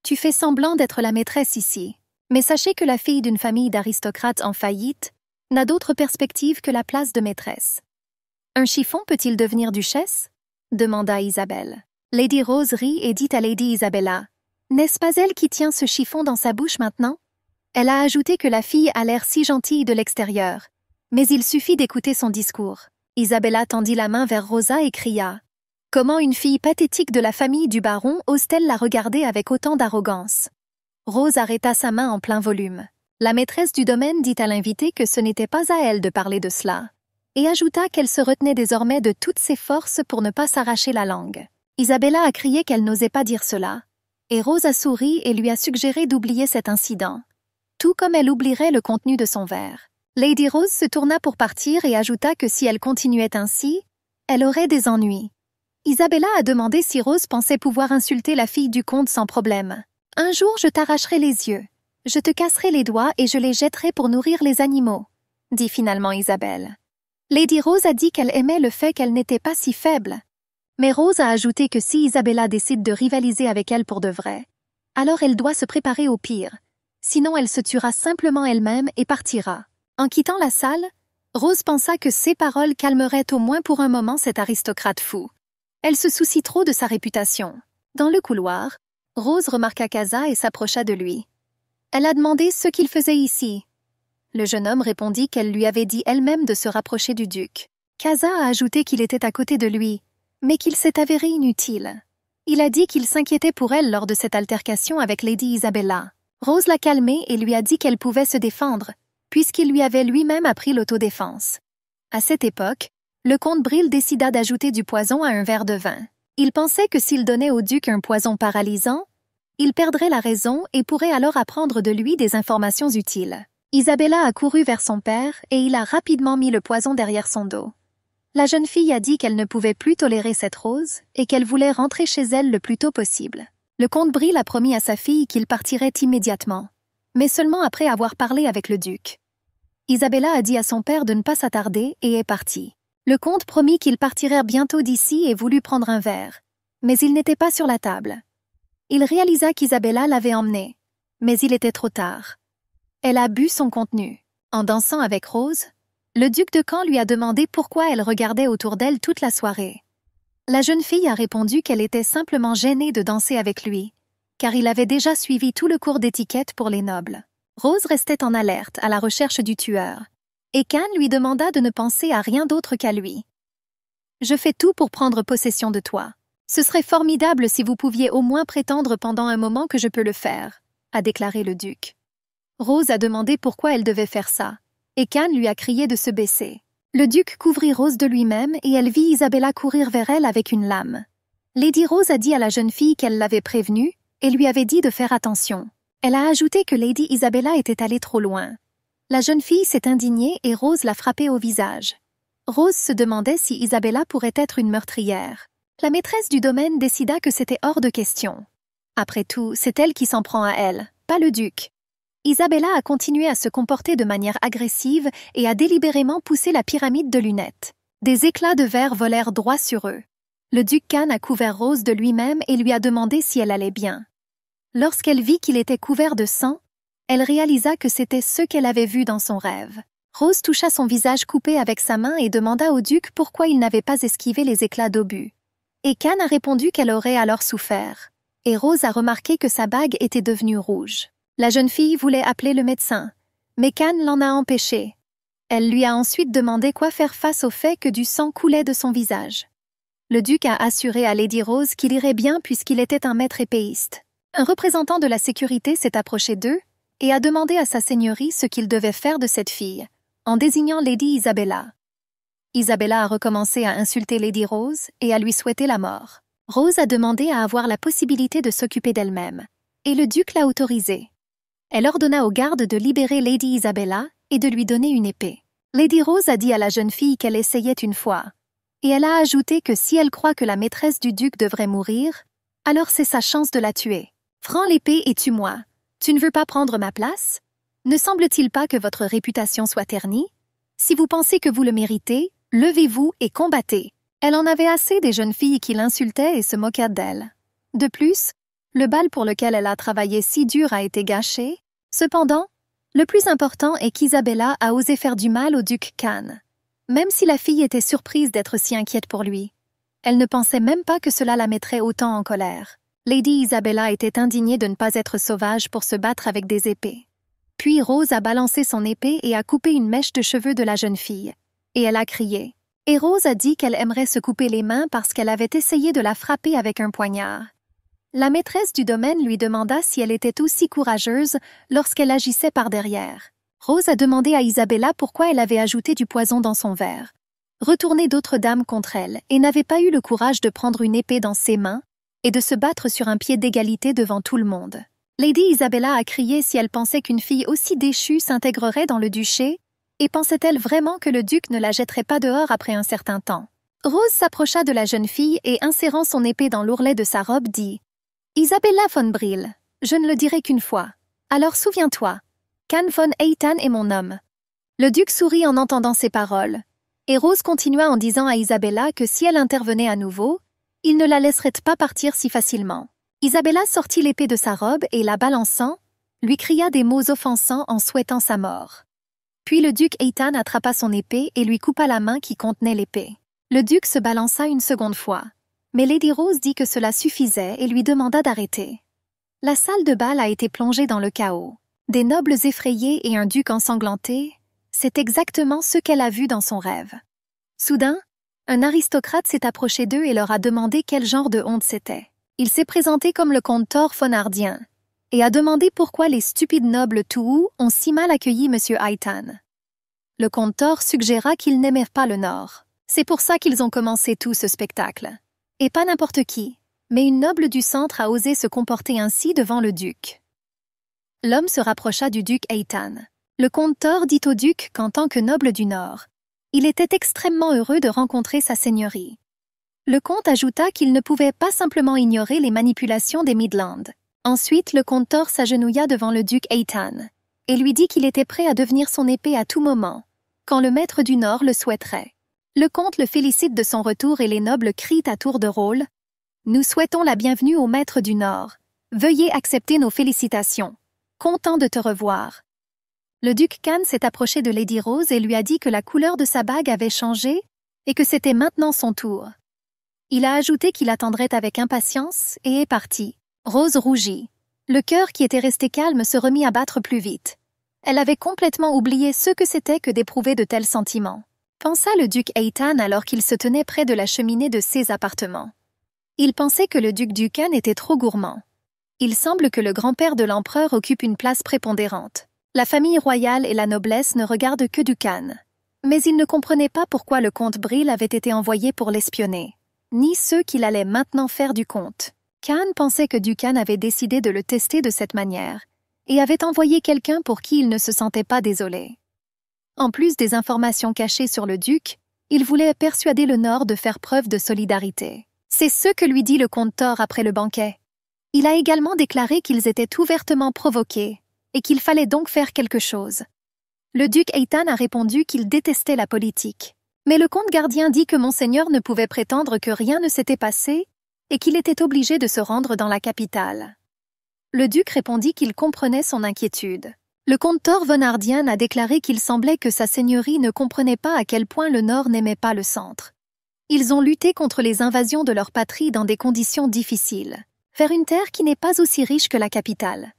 Tu fais semblant d'être la maîtresse ici, mais sachez que la fille d'une famille d'aristocrates en faillite n'a d'autre perspective que la place de maîtresse. Un chiffon peut-il devenir duchesse? Demanda Isabelle. Lady Rose rit et dit à Lady Isabella, « N'est-ce pas elle qui tient ce chiffon dans sa bouche maintenant ?» Elle a ajouté que la fille a l'air si gentille de l'extérieur, mais il suffit d'écouter son discours. Isabella tendit la main vers Rosa et cria, « Comment une fille pathétique de la famille du baron ose-t-elle la regarder avec autant d'arrogance ?» Rose arrêta sa main en plein volume. La maîtresse du domaine dit à l'invité que ce n'était pas à elle de parler de cela, et ajouta qu'elle se retenait désormais de toutes ses forces pour ne pas s'arracher la langue. Isabella a crié qu'elle n'osait pas dire cela, et Rose a souri et lui a suggéré d'oublier cet incident, tout comme elle oublierait le contenu de son verre. Lady Rose se tourna pour partir et ajouta que si elle continuait ainsi, elle aurait des ennuis. Isabella a demandé si Rose pensait pouvoir insulter la fille du comte sans problème. « Un jour, je t'arracherai les yeux. Je te casserai les doigts et je les jetterai pour nourrir les animaux, » dit finalement Isabelle. Lady Rose a dit qu'elle aimait le fait qu'elle n'était pas si faible. Mais Rose a ajouté que si Isabella décide de rivaliser avec elle pour de vrai, alors elle doit se préparer au pire, sinon elle se tuera simplement elle-même et partira. En quittant la salle, Rose pensa que ces paroles calmeraient au moins pour un moment cet aristocrate fou. Elle se soucie trop de sa réputation. Dans le couloir, Rose remarqua Casa et s'approcha de lui. Elle a demandé ce qu'il faisait ici. Le jeune homme répondit qu'elle lui avait dit elle-même de se rapprocher du duc. Casa a ajouté qu'il était à côté de lui, mais qu'il s'est avéré inutile. Il a dit qu'il s'inquiétait pour elle lors de cette altercation avec Lady Isabella. Rose l'a calmé et lui a dit qu'elle pouvait se défendre, puisqu'il lui avait lui-même appris l'autodéfense. À cette époque, le comte Bril décida d'ajouter du poison à un verre de vin. Il pensait que s'il donnait au duc un poison paralysant, il perdrait la raison et pourrait alors apprendre de lui des informations utiles. Isabella a couru vers son père et il a rapidement mis le poison derrière son dos. La jeune fille a dit qu'elle ne pouvait plus tolérer cette Rose et qu'elle voulait rentrer chez elle le plus tôt possible. Le comte Bril a promis à sa fille qu'il partirait immédiatement, mais seulement après avoir parlé avec le duc. Isabella a dit à son père de ne pas s'attarder et est partie. Le comte promit qu'ils partiraient bientôt d'ici et voulut prendre un verre, mais il n'était pas sur la table. Il réalisa qu'Isabella l'avait emmené, mais il était trop tard. Elle a bu son contenu. En dansant avec Rose, le duc de Caen lui a demandé pourquoi elle regardait autour d'elle toute la soirée. La jeune fille a répondu qu'elle était simplement gênée de danser avec lui, car il avait déjà suivi tout le cours d'étiquette pour les nobles. Rose restait en alerte à la recherche du tueur, et Cannes lui demanda de ne penser à rien d'autre qu'à lui. « Je fais tout pour prendre possession de toi. Ce serait formidable si vous pouviez au moins prétendre pendant un moment que je peux le faire, » a déclaré le duc. Rose a demandé pourquoi elle devait faire ça, et Cannes lui a crié de se baisser. Le duc couvrit Rose de lui-même et elle vit Isabella courir vers elle avec une lame. Lady Rose a dit à la jeune fille qu'elle l'avait prévenue et lui avait dit de faire attention. Elle a ajouté que Lady Isabella était allée trop loin. La jeune fille s'est indignée et Rose l'a frappée au visage. Rose se demandait si Isabella pourrait être une meurtrière. La maîtresse du domaine décida que c'était hors de question. Après tout, c'est elle qui s'en prend à elle, pas le duc. Isabella a continué à se comporter de manière agressive et a délibérément poussé la pyramide de lunettes. Des éclats de verre volèrent droit sur eux. Le duc Cannes a couvert Rose de lui-même et lui a demandé si elle allait bien. Lorsqu'elle vit qu'il était couvert de sang, elle réalisa que c'était ce qu'elle avait vu dans son rêve. Rose toucha son visage coupé avec sa main et demanda au duc pourquoi il n'avait pas esquivé les éclats d'obus. Et Cannes a répondu qu'elle aurait alors souffert. Et Rose a remarqué que sa bague était devenue rouge. La jeune fille voulait appeler le médecin, mais Cannes l'en a empêché. Elle lui a ensuite demandé quoi faire face au fait que du sang coulait de son visage. Le duc a assuré à Lady Rose qu'il irait bien puisqu'il était un maître épéiste. Un représentant de la sécurité s'est approché d'eux et a demandé à sa seigneurie ce qu'il devait faire de cette fille, en désignant Lady Isabella. Isabella a recommencé à insulter Lady Rose et à lui souhaiter la mort. Rose a demandé à avoir la possibilité de s'occuper d'elle-même, et le duc l'a autorisée. Elle ordonna aux gardes de libérer Lady Isabella et de lui donner une épée. Lady Rose a dit à la jeune fille qu'elle essayait une fois, et elle a ajouté que si elle croit que la maîtresse du duc devrait mourir, alors c'est sa chance de la tuer. « Prends l'épée et tue-moi. Tu ne veux pas prendre ma place? Ne semble-t-il pas que votre réputation soit ternie? Si vous pensez que vous le méritez, levez-vous et combattez. » Elle en avait assez des jeunes filles qui l'insultaient et se moquaient d'elle. De plus, le bal pour lequel elle a travaillé si dur a été gâché. Cependant, le plus important est qu'Isabella a osé faire du mal au duc Cannes. Même si la fille était surprise d'être si inquiète pour lui, elle ne pensait même pas que cela la mettrait autant en colère. Lady Isabella était indignée de ne pas être sauvage pour se battre avec des épées. Puis Rose a balancé son épée et a coupé une mèche de cheveux de la jeune fille. Et elle a crié. Et Rose a dit qu'elle aimerait se couper les mains parce qu'elle avait essayé de la frapper avec un poignard. La maîtresse du domaine lui demanda si elle était aussi courageuse lorsqu'elle agissait par derrière. Rose a demandé à Isabella pourquoi elle avait ajouté du poison dans son verre, retourné d'autres dames contre elle et n'avait pas eu le courage de prendre une épée dans ses mains et de se battre sur un pied d'égalité devant tout le monde. Lady Isabella a crié si elle pensait qu'une fille aussi déchue s'intégrerait dans le duché, et pensait-elle vraiment que le duc ne la jetterait pas dehors après un certain temps. Rose s'approcha de la jeune fille et, insérant son épée dans l'ourlet de sa robe, dit « Isabella von Bril, je ne le dirai qu'une fois. Alors souviens-toi, Cannes von Eytan est mon homme. » Le duc sourit en entendant ces paroles, et Rose continua en disant à Isabella que si elle intervenait à nouveau, il ne la laisserait pas partir si facilement. Isabella sortit l'épée de sa robe et, la balançant, lui cria des mots offensants en souhaitant sa mort. Puis le duc Eitan attrapa son épée et lui coupa la main qui contenait l'épée. Le duc se balança une seconde fois, mais Lady Rose dit que cela suffisait et lui demanda d'arrêter. La salle de bal a été plongée dans le chaos. Des nobles effrayés et un duc ensanglanté, c'est exactement ce qu'elle a vu dans son rêve. Soudain, un aristocrate s'est approché d'eux et leur a demandé quel genre de honte c'était. Il s'est présenté comme le comte Thor Fonardien et a demandé pourquoi les stupides nobles Touhou ont si mal accueilli M. Eitan. Le comte Thor suggéra qu'ils n'aimaient pas le Nord. C'est pour ça qu'ils ont commencé tout ce spectacle. Et pas n'importe qui, mais une noble du centre a osé se comporter ainsi devant le duc. L'homme se rapprocha du duc Eitan. Le comte Thor dit au duc qu'en tant que noble du Nord, il était extrêmement heureux de rencontrer sa seigneurie. Le comte ajouta qu'il ne pouvait pas simplement ignorer les manipulations des Midlands. Ensuite, le comte Thor s'agenouilla devant le duc Eitan et lui dit qu'il était prêt à devenir son épée à tout moment, quand le maître du Nord le souhaiterait. Le comte le félicite de son retour et les nobles crient à tour de rôle « Nous souhaitons la bienvenue au maître du Nord. Veuillez accepter nos félicitations. Content de te revoir. » Le duc Khan s'est approché de Lady Rose et lui a dit que la couleur de sa bague avait changé et que c'était maintenant son tour. Il a ajouté qu'il attendrait avec impatience et est parti. Rose rougit. Le cœur qui était resté calme se remit à battre plus vite. Elle avait complètement oublié ce que c'était que d'éprouver de tels sentiments. Pensa le duc Eitan alors qu'il se tenait près de la cheminée de ses appartements. Il pensait que le duc Dukan était trop gourmand. Il semble que le grand-père de l'empereur occupe une place prépondérante. La famille royale et la noblesse ne regardent que Dukan. Mais il ne comprenait pas pourquoi le comte Brill avait été envoyé pour l'espionner, ni ce qu'il allait maintenant faire du comte. Khan pensait que Dukan avait décidé de le tester de cette manière et avait envoyé quelqu'un pour qui il ne se sentait pas désolé. En plus des informations cachées sur le duc, il voulait persuader le Nord de faire preuve de solidarité. C'est ce que lui dit le comte Thor après le banquet. Il a également déclaré qu'ils étaient ouvertement provoqués et qu'il fallait donc faire quelque chose. Le duc Eitan a répondu qu'il détestait la politique. Mais le comte gardien dit que Monseigneur ne pouvait prétendre que rien ne s'était passé et qu'il était obligé de se rendre dans la capitale. Le duc répondit qu'il comprenait son inquiétude. Le comte Thor Vonardien a déclaré qu'il semblait que sa seigneurie ne comprenait pas à quel point le Nord n'aimait pas le centre. Ils ont lutté contre les invasions de leur patrie dans des conditions difficiles, vers une terre qui n'est pas aussi riche que la capitale.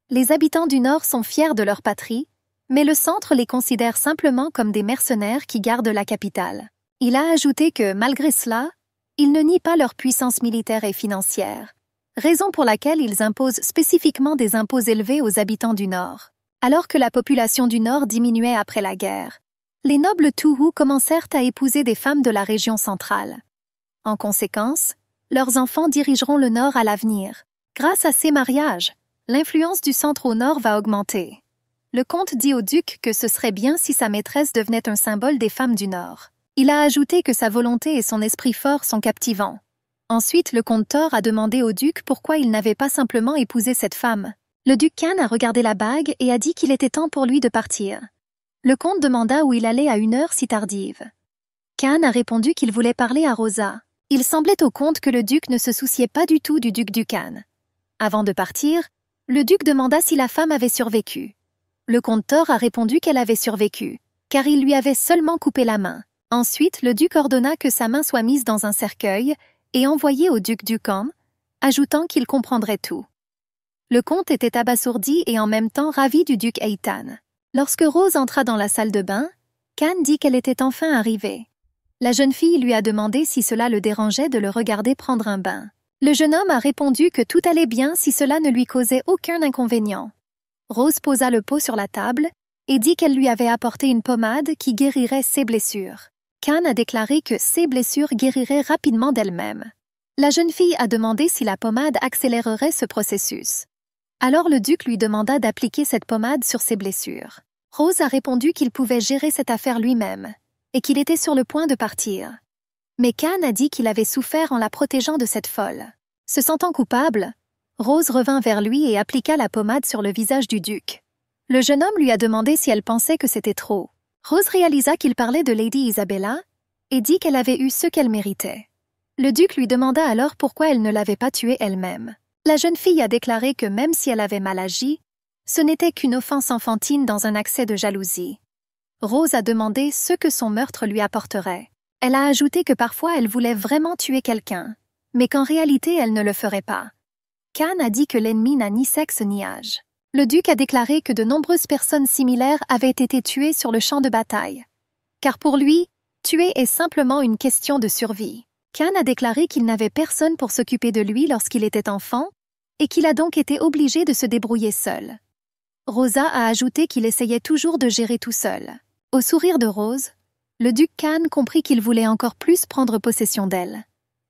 Les habitants du Nord sont fiers de leur patrie, mais le centre les considère simplement comme des mercenaires qui gardent la capitale. Il a ajouté que, malgré cela, ils ne nient pas leur puissance militaire et financière, raison pour laquelle ils imposent spécifiquement des impôts élevés aux habitants du Nord. Alors que la population du Nord diminuait après la guerre, les nobles Touhou commencèrent à épouser des femmes de la région centrale. En conséquence, leurs enfants dirigeront le Nord à l'avenir. Grâce à ces mariages, l'influence du centre au Nord va augmenter. Le comte dit au duc que ce serait bien si sa maîtresse devenait un symbole des femmes du Nord. Il a ajouté que sa volonté et son esprit fort sont captivants. Ensuite, le comte Thor a demandé au duc pourquoi il n'avait pas simplement épousé cette femme. Le duc Khan a regardé la bague et a dit qu'il était temps pour lui de partir. Le comte demanda où il allait à une heure si tardive. Khan a répondu qu'il voulait parler à Rosa. Il semblait au comte que le duc ne se souciait pas du tout du duc Dukan. Avant de partir, le duc demanda si la femme avait survécu. Le comte Thor a répondu qu'elle avait survécu, car il lui avait seulement coupé la main. Ensuite, le duc ordonna que sa main soit mise dans un cercueil et envoyée au duc Dukan, ajoutant qu'il comprendrait tout. Le comte était abasourdi et en même temps ravi du duc Eitan. Lorsque Rose entra dans la salle de bain, Khan dit qu'elle était enfin arrivée. La jeune fille lui a demandé si cela le dérangeait de le regarder prendre un bain. Le jeune homme a répondu que tout allait bien si cela ne lui causait aucun inconvénient. Rose posa le pot sur la table et dit qu'elle lui avait apporté une pommade qui guérirait ses blessures. Khan a déclaré que ses blessures guériraient rapidement d'elles-mêmes. La jeune fille a demandé si la pommade accélérerait ce processus. Alors le duc lui demanda d'appliquer cette pommade sur ses blessures. Rose a répondu qu'il pouvait gérer cette affaire lui-même et qu'il était sur le point de partir. Mais Khan a dit qu'il avait souffert en la protégeant de cette folle. Se sentant coupable, Rose revint vers lui et appliqua la pommade sur le visage du duc. Le jeune homme lui a demandé si elle pensait que c'était trop. Rose réalisa qu'il parlait de Lady Isabella et dit qu'elle avait eu ce qu'elle méritait. Le duc lui demanda alors pourquoi elle ne l'avait pas tuée elle-même. La jeune fille a déclaré que même si elle avait mal agi, ce n'était qu'une offense enfantine dans un accès de jalousie. Rose a demandé ce que son meurtre lui apporterait. Elle a ajouté que parfois elle voulait vraiment tuer quelqu'un, mais qu'en réalité elle ne le ferait pas. Khan a dit que l'ennemi n'a ni sexe ni âge. Le duc a déclaré que de nombreuses personnes similaires avaient été tuées sur le champ de bataille. Car pour lui, tuer est simplement une question de survie. Khan a déclaré qu'il n'avait personne pour s'occuper de lui lorsqu'il était enfant et qu'il a donc été obligé de se débrouiller seul. Rosa a ajouté qu'il essayait toujours de gérer tout seul. Au sourire de Rose, le duc Khan comprit qu'il voulait encore plus prendre possession d'elle.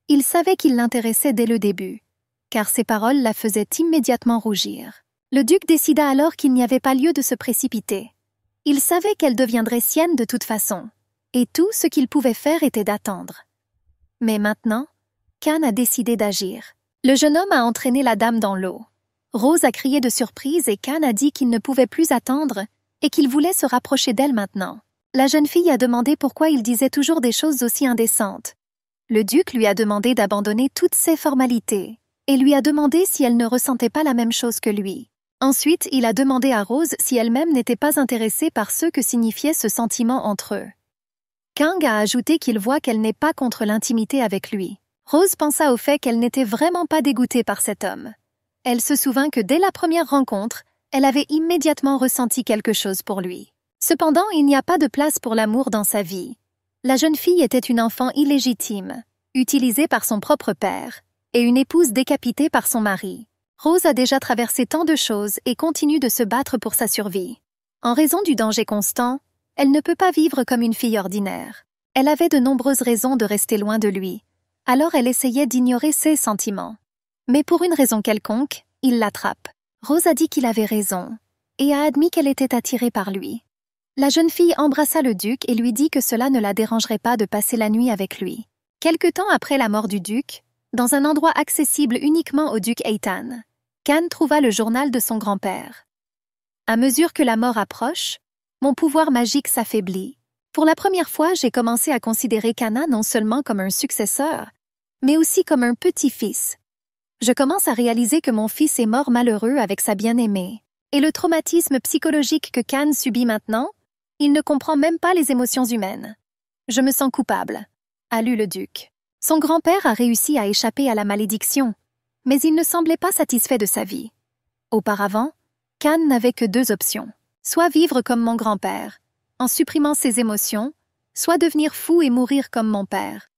Il savait qu'il l'intéressait dès le début, car ses paroles la faisaient immédiatement rougir. Le duc décida alors qu'il n'y avait pas lieu de se précipiter. Il savait qu'elle deviendrait sienne de toute façon, et tout ce qu'il pouvait faire était d'attendre. Mais maintenant, Khan a décidé d'agir. Le jeune homme a entraîné la dame dans l'eau. Rose a crié de surprise et Khan a dit qu'il ne pouvait plus attendre et qu'il voulait se rapprocher d'elle maintenant. La jeune fille a demandé pourquoi il disait toujours des choses aussi indécentes. Le duc lui a demandé d'abandonner toutes ses formalités et lui a demandé si elle ne ressentait pas la même chose que lui. Ensuite, il a demandé à Rose si elle-même n'était pas intéressée par ce que signifiait ce sentiment entre eux. Kang a ajouté qu'il voit qu'elle n'est pas contre l'intimité avec lui. Rose pensa au fait qu'elle n'était vraiment pas dégoûtée par cet homme. Elle se souvint que dès la première rencontre, elle avait immédiatement ressenti quelque chose pour lui. Cependant, il n'y a pas de place pour l'amour dans sa vie. La jeune fille était une enfant illégitime, utilisée par son propre père, et une épouse décapitée par son mari. Rose a déjà traversé tant de choses et continue de se battre pour sa survie. En raison du danger constant, elle ne peut pas vivre comme une fille ordinaire. Elle avait de nombreuses raisons de rester loin de lui, alors elle essayait d'ignorer ses sentiments. Mais pour une raison quelconque, il l'attrape. Rose a dit qu'il avait raison, et a admis qu'elle était attirée par lui. La jeune fille embrassa le duc et lui dit que cela ne la dérangerait pas de passer la nuit avec lui. Quelque temps après la mort du duc, dans un endroit accessible uniquement au duc Eitan, Khan trouva le journal de son grand-père. À mesure que la mort approche, mon pouvoir magique s'affaiblit. Pour la première fois, j'ai commencé à considérer Kana non seulement comme un successeur, mais aussi comme un petit-fils. Je commence à réaliser que mon fils est mort malheureux avec sa bien-aimée. Et le traumatisme psychologique que Khan subit maintenant, il ne comprend même pas les émotions humaines. Je me sens coupable, a lu le duc. Son grand-père a réussi à échapper à la malédiction, mais il ne semblait pas satisfait de sa vie. Auparavant, Khan n'avait que deux options. Soit vivre comme mon grand-père, en supprimant ses émotions, soit devenir fou et mourir comme mon père.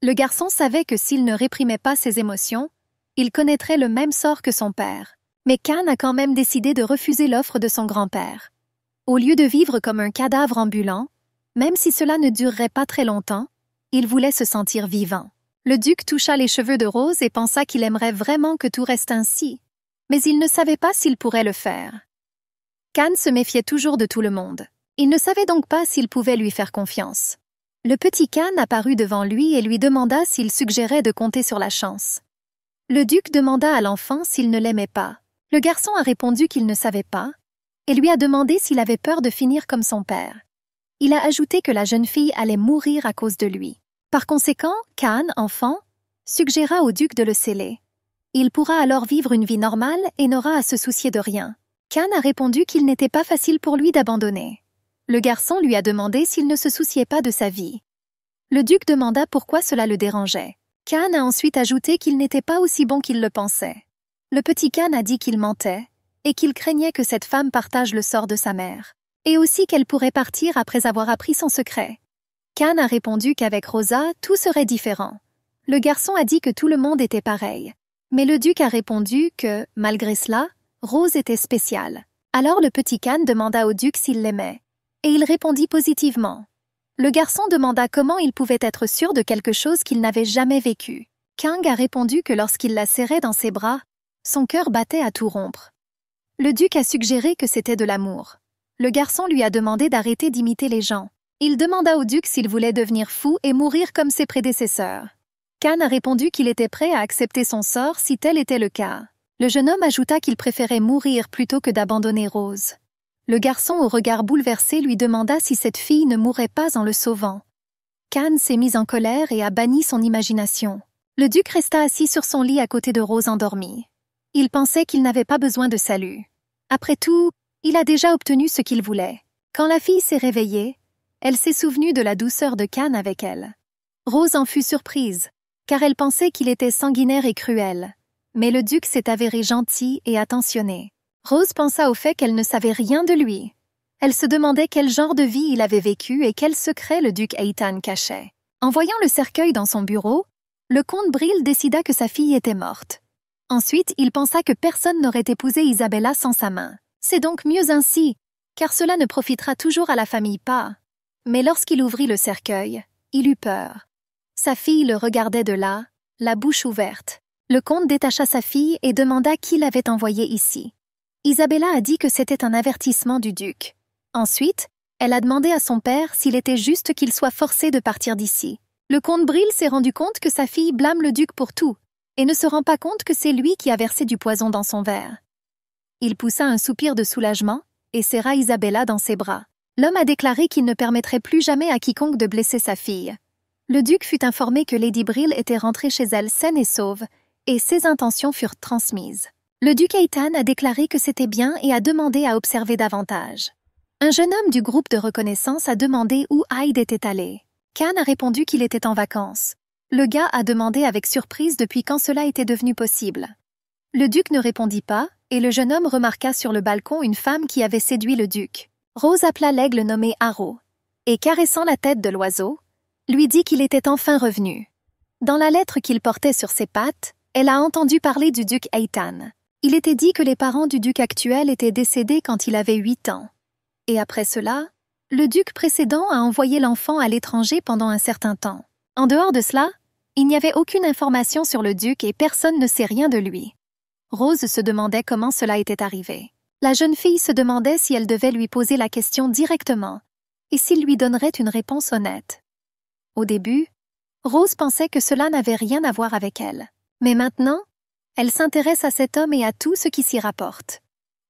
Le garçon savait que s'il ne réprimait pas ses émotions, il connaîtrait le même sort que son père. Mais Khan a quand même décidé de refuser l'offre de son grand-père. Au lieu de vivre comme un cadavre ambulant, même si cela ne durerait pas très longtemps, il voulait se sentir vivant. Le duc toucha les cheveux de Rose et pensa qu'il aimerait vraiment que tout reste ainsi, mais il ne savait pas s'il pourrait le faire. Khan se méfiait toujours de tout le monde. Il ne savait donc pas s'il pouvait lui faire confiance. Le petit Khan apparut devant lui et lui demanda s'il suggérait de compter sur la chance. Le duc demanda à l'enfant s'il ne l'aimait pas. Le garçon a répondu qu'il ne savait pas et lui a demandé s'il avait peur de finir comme son père. Il a ajouté que la jeune fille allait mourir à cause de lui. Par conséquent, Khan, enfant, suggéra au duc de le sceller. Il pourra alors vivre une vie normale et n'aura à se soucier de rien. Khan a répondu qu'il n'était pas facile pour lui d'abandonner. Le garçon lui a demandé s'il ne se souciait pas de sa vie. Le duc demanda pourquoi cela le dérangeait. Khan a ensuite ajouté qu'il n'était pas aussi bon qu'il le pensait. Le petit Khan a dit qu'il mentait et qu'il craignait que cette femme partage le sort de sa mère, et aussi qu'elle pourrait partir après avoir appris son secret. Khan a répondu qu'avec Rosa, tout serait différent. Le garçon a dit que tout le monde était pareil, mais le duc a répondu que, malgré cela, Rose était spéciale. Alors le petit Khan demanda au duc s'il l'aimait, et il répondit positivement. Le garçon demanda comment il pouvait être sûr de quelque chose qu'il n'avait jamais vécu. Kang a répondu que lorsqu'il la serrait dans ses bras, son cœur battait à tout rompre. Le duc a suggéré que c'était de l'amour. Le garçon lui a demandé d'arrêter d'imiter les gens. Il demanda au duc s'il voulait devenir fou et mourir comme ses prédécesseurs. Khan a répondu qu'il était prêt à accepter son sort si tel était le cas. Le jeune homme ajouta qu'il préférait mourir plutôt que d'abandonner Rose. Le garçon au regard bouleversé lui demanda si cette fille ne mourrait pas en le sauvant. Khan s'est mis en colère et a banni son imagination. Le duc resta assis sur son lit à côté de Rose endormie. Il pensait qu'il n'avait pas besoin de salut. Après tout, il a déjà obtenu ce qu'il voulait. Quand la fille s'est réveillée, elle s'est souvenue de la douceur de Khan avec elle. Rose en fut surprise, car elle pensait qu'il était sanguinaire et cruel. Mais le duc s'est avéré gentil et attentionné. Rose pensa au fait qu'elle ne savait rien de lui. Elle se demandait quel genre de vie il avait vécu et quel secret le duc Eitan cachait. En voyant le cercueil dans son bureau, le comte Bril décida que sa fille était morte. Ensuite, il pensa que personne n'aurait épousé Isabella sans sa main. C'est donc mieux ainsi, car cela ne profitera toujours à la famille pas. Mais lorsqu'il ouvrit le cercueil, il eut peur. Sa fille le regardait de là, la bouche ouverte. Le comte détacha sa fille et demanda qui l'avait envoyée ici. Isabella a dit que c'était un avertissement du duc. Ensuite, elle a demandé à son père s'il était juste qu'il soit forcé de partir d'ici. Le comte Bril s'est rendu compte que sa fille blâme le duc pour tout, et ne se rend pas compte que c'est lui qui a versé du poison dans son verre. Il poussa un soupir de soulagement et serra Isabella dans ses bras. L'homme a déclaré qu'il ne permettrait plus jamais à quiconque de blesser sa fille. Le duc fut informé que Lady Bril était rentrée chez elle saine et sauve, et ses intentions furent transmises. Le duc Eitan a déclaré que c'était bien et a demandé à observer davantage. Un jeune homme du groupe de reconnaissance a demandé où Hyde était allé. Khan a répondu qu'il était en vacances. Le gars a demandé avec surprise depuis quand cela était devenu possible. Le duc ne répondit pas, et le jeune homme remarqua sur le balcon une femme qui avait séduit le duc. Rose appela l'aigle nommé Arrow, et caressant la tête de l'oiseau, lui dit qu'il était enfin revenu. Dans la lettre qu'il portait sur ses pattes, elle a entendu parler du duc Eitan. Il était dit que les parents du duc actuel étaient décédés quand il avait 8 ans. Et après cela, le duc précédent a envoyé l'enfant à l'étranger pendant un certain temps. En dehors de cela, il n'y avait aucune information sur le duc et personne ne sait rien de lui. Rose se demandait comment cela était arrivé. La jeune fille se demandait si elle devait lui poser la question directement et s'il lui donnerait une réponse honnête. Au début, Rose pensait que cela n'avait rien à voir avec elle. Mais maintenant, elle s'intéresse à cet homme et à tout ce qui s'y rapporte.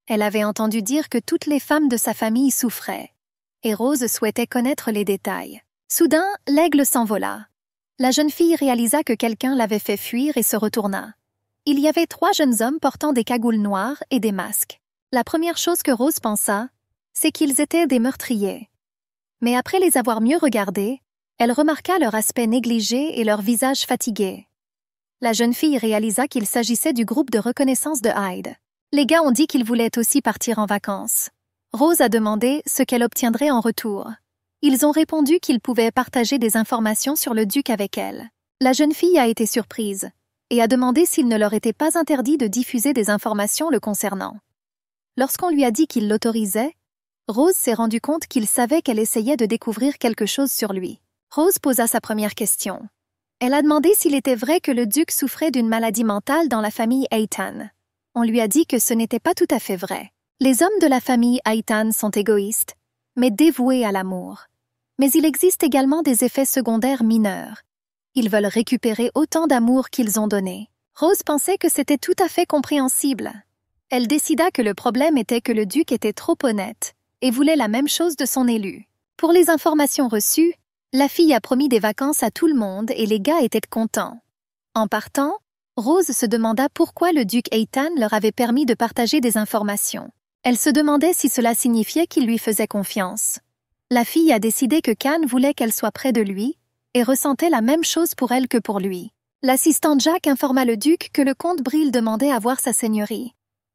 Elle avait entendu dire que toutes les femmes de sa famille souffraient, et Rose souhaitait connaître les détails. Soudain, l'aigle s'envola. La jeune fille réalisa que quelqu'un l'avait fait fuir et se retourna. Il y avait 3 jeunes hommes portant des cagoules noires et des masques. La première chose que Rose pensa, c'est qu'ils étaient des meurtriers. Mais après les avoir mieux regardés, elle remarqua leur aspect négligé et leur visage fatigué. La jeune fille réalisa qu'il s'agissait du groupe de reconnaissance de Hyde. Les gars ont dit qu'ils voulaient aussi partir en vacances. Rose a demandé ce qu'elle obtiendrait en retour. Ils ont répondu qu'ils pouvaient partager des informations sur le duc avec elle. La jeune fille a été surprise et a demandé s'il ne leur était pas interdit de diffuser des informations le concernant. Lorsqu'on lui a dit qu'il l'autorisait, Rose s'est rendu compte qu'il savait qu'elle essayait de découvrir quelque chose sur lui. Rose posa sa première question. Elle a demandé s'il était vrai que le duc souffrait d'une maladie mentale dans la famille Eitan. On lui a dit que ce n'était pas tout à fait vrai. Les hommes de la famille Eitan sont égoïstes, mais dévoués à l'amour. Mais il existe également des effets secondaires mineurs. Ils veulent récupérer autant d'amour qu'ils ont donné. Rose pensait que c'était tout à fait compréhensible. Elle décida que le problème était que le duc était trop honnête et voulait la même chose de son élu. Pour les informations reçues, la fille a promis des vacances à tout le monde et les gars étaient contents. En partant, Rose se demanda pourquoi le duc Eitan leur avait permis de partager des informations. Elle se demandait si cela signifiait qu'il lui faisait confiance. La fille a décidé que Khan voulait qu'elle soit près de lui et ressentait la même chose pour elle que pour lui. L'assistant Jack informa le duc que le comte Bril demandait à voir sa seigneurie.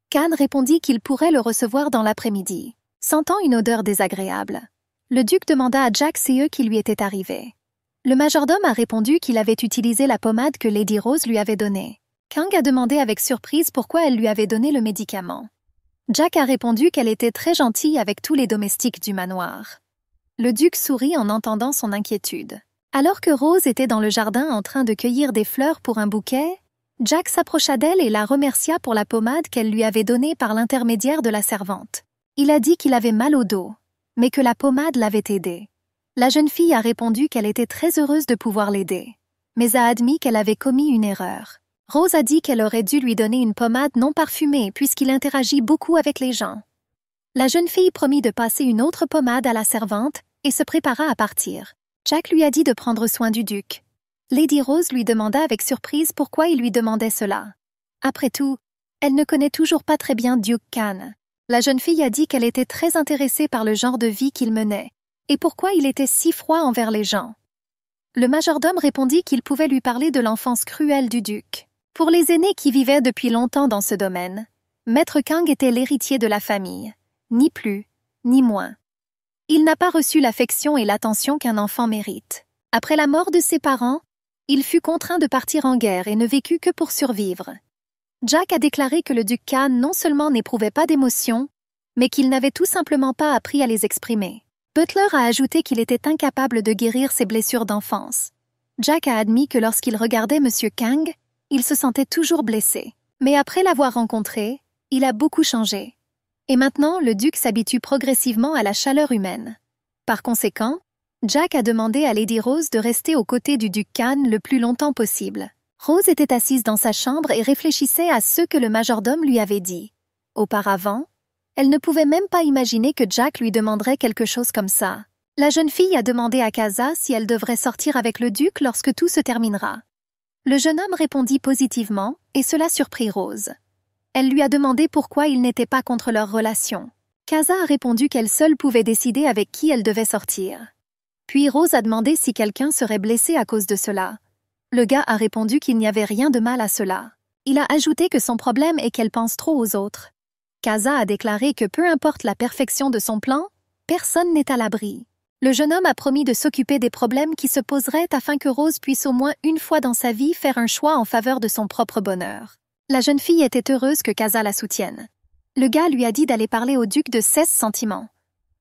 Khan répondit qu'il pourrait le recevoir dans l'après-midi. Sentant une odeur désagréable, le duc demanda à Jack ce qui lui était arrivé. Le majordome a répondu qu'il avait utilisé la pommade que Lady Rose lui avait donnée. Kang a demandé avec surprise pourquoi elle lui avait donné le médicament. Jack a répondu qu'elle était très gentille avec tous les domestiques du manoir. Le duc sourit en entendant son inquiétude. Alors que Rose était dans le jardin en train de cueillir des fleurs pour un bouquet, Jack s'approcha d'elle et la remercia pour la pommade qu'elle lui avait donnée par l'intermédiaire de la servante. Il a dit qu'il avait mal au dos, mais que la pommade l'avait aidé. La jeune fille a répondu qu'elle était très heureuse de pouvoir l'aider, mais a admis qu'elle avait commis une erreur. Rose a dit qu'elle aurait dû lui donner une pommade non parfumée puisqu'il interagit beaucoup avec les gens. La jeune fille promit de passer une autre pommade à la servante et se prépara à partir. Jack lui a dit de prendre soin du duc. Lady Rose lui demanda avec surprise pourquoi il lui demandait cela. Après tout, elle ne connaît toujours pas très bien Duke Khan. La jeune fille a dit qu'elle était très intéressée par le genre de vie qu'il menait, et pourquoi il était si froid envers les gens. Le majordome répondit qu'il pouvait lui parler de l'enfance cruelle du duc. Pour les aînés qui vivaient depuis longtemps dans ce domaine, Maître Kang était l'héritier de la famille, ni plus, ni moins. Il n'a pas reçu l'affection et l'attention qu'un enfant mérite. Après la mort de ses parents, il fut contraint de partir en guerre et ne vécut que pour survivre. Jack a déclaré que le duc Khan non seulement n'éprouvait pas d'émotions, mais qu'il n'avait tout simplement pas appris à les exprimer. Butler a ajouté qu'il était incapable de guérir ses blessures d'enfance. Jack a admis que lorsqu'il regardait M. Kang, il se sentait toujours blessé. Mais après l'avoir rencontré, il a beaucoup changé. Et maintenant, le duc s'habitue progressivement à la chaleur humaine. Par conséquent, Jack a demandé à Lady Rose de rester aux côtés du duc Khan le plus longtemps possible. Rose était assise dans sa chambre et réfléchissait à ce que le majordome lui avait dit. Auparavant, elle ne pouvait même pas imaginer que Jack lui demanderait quelque chose comme ça. La jeune fille a demandé à Casa si elle devrait sortir avec le duc lorsque tout se terminera. Le jeune homme répondit positivement, et cela surprit Rose. Elle lui a demandé pourquoi il n'était pas contre leur relation. Casa a répondu qu'elle seule pouvait décider avec qui elle devait sortir. Puis Rose a demandé si quelqu'un serait blessé à cause de cela. Le gars a répondu qu'il n'y avait rien de mal à cela. Il a ajouté que son problème est qu'elle pense trop aux autres. Casa a déclaré que peu importe la perfection de son plan, personne n'est à l'abri. Le jeune homme a promis de s'occuper des problèmes qui se poseraient afin que Rose puisse au moins une fois dans sa vie faire un choix en faveur de son propre bonheur. La jeune fille était heureuse que Casa la soutienne. Le gars lui a dit d'aller parler au duc de 16 sentiments.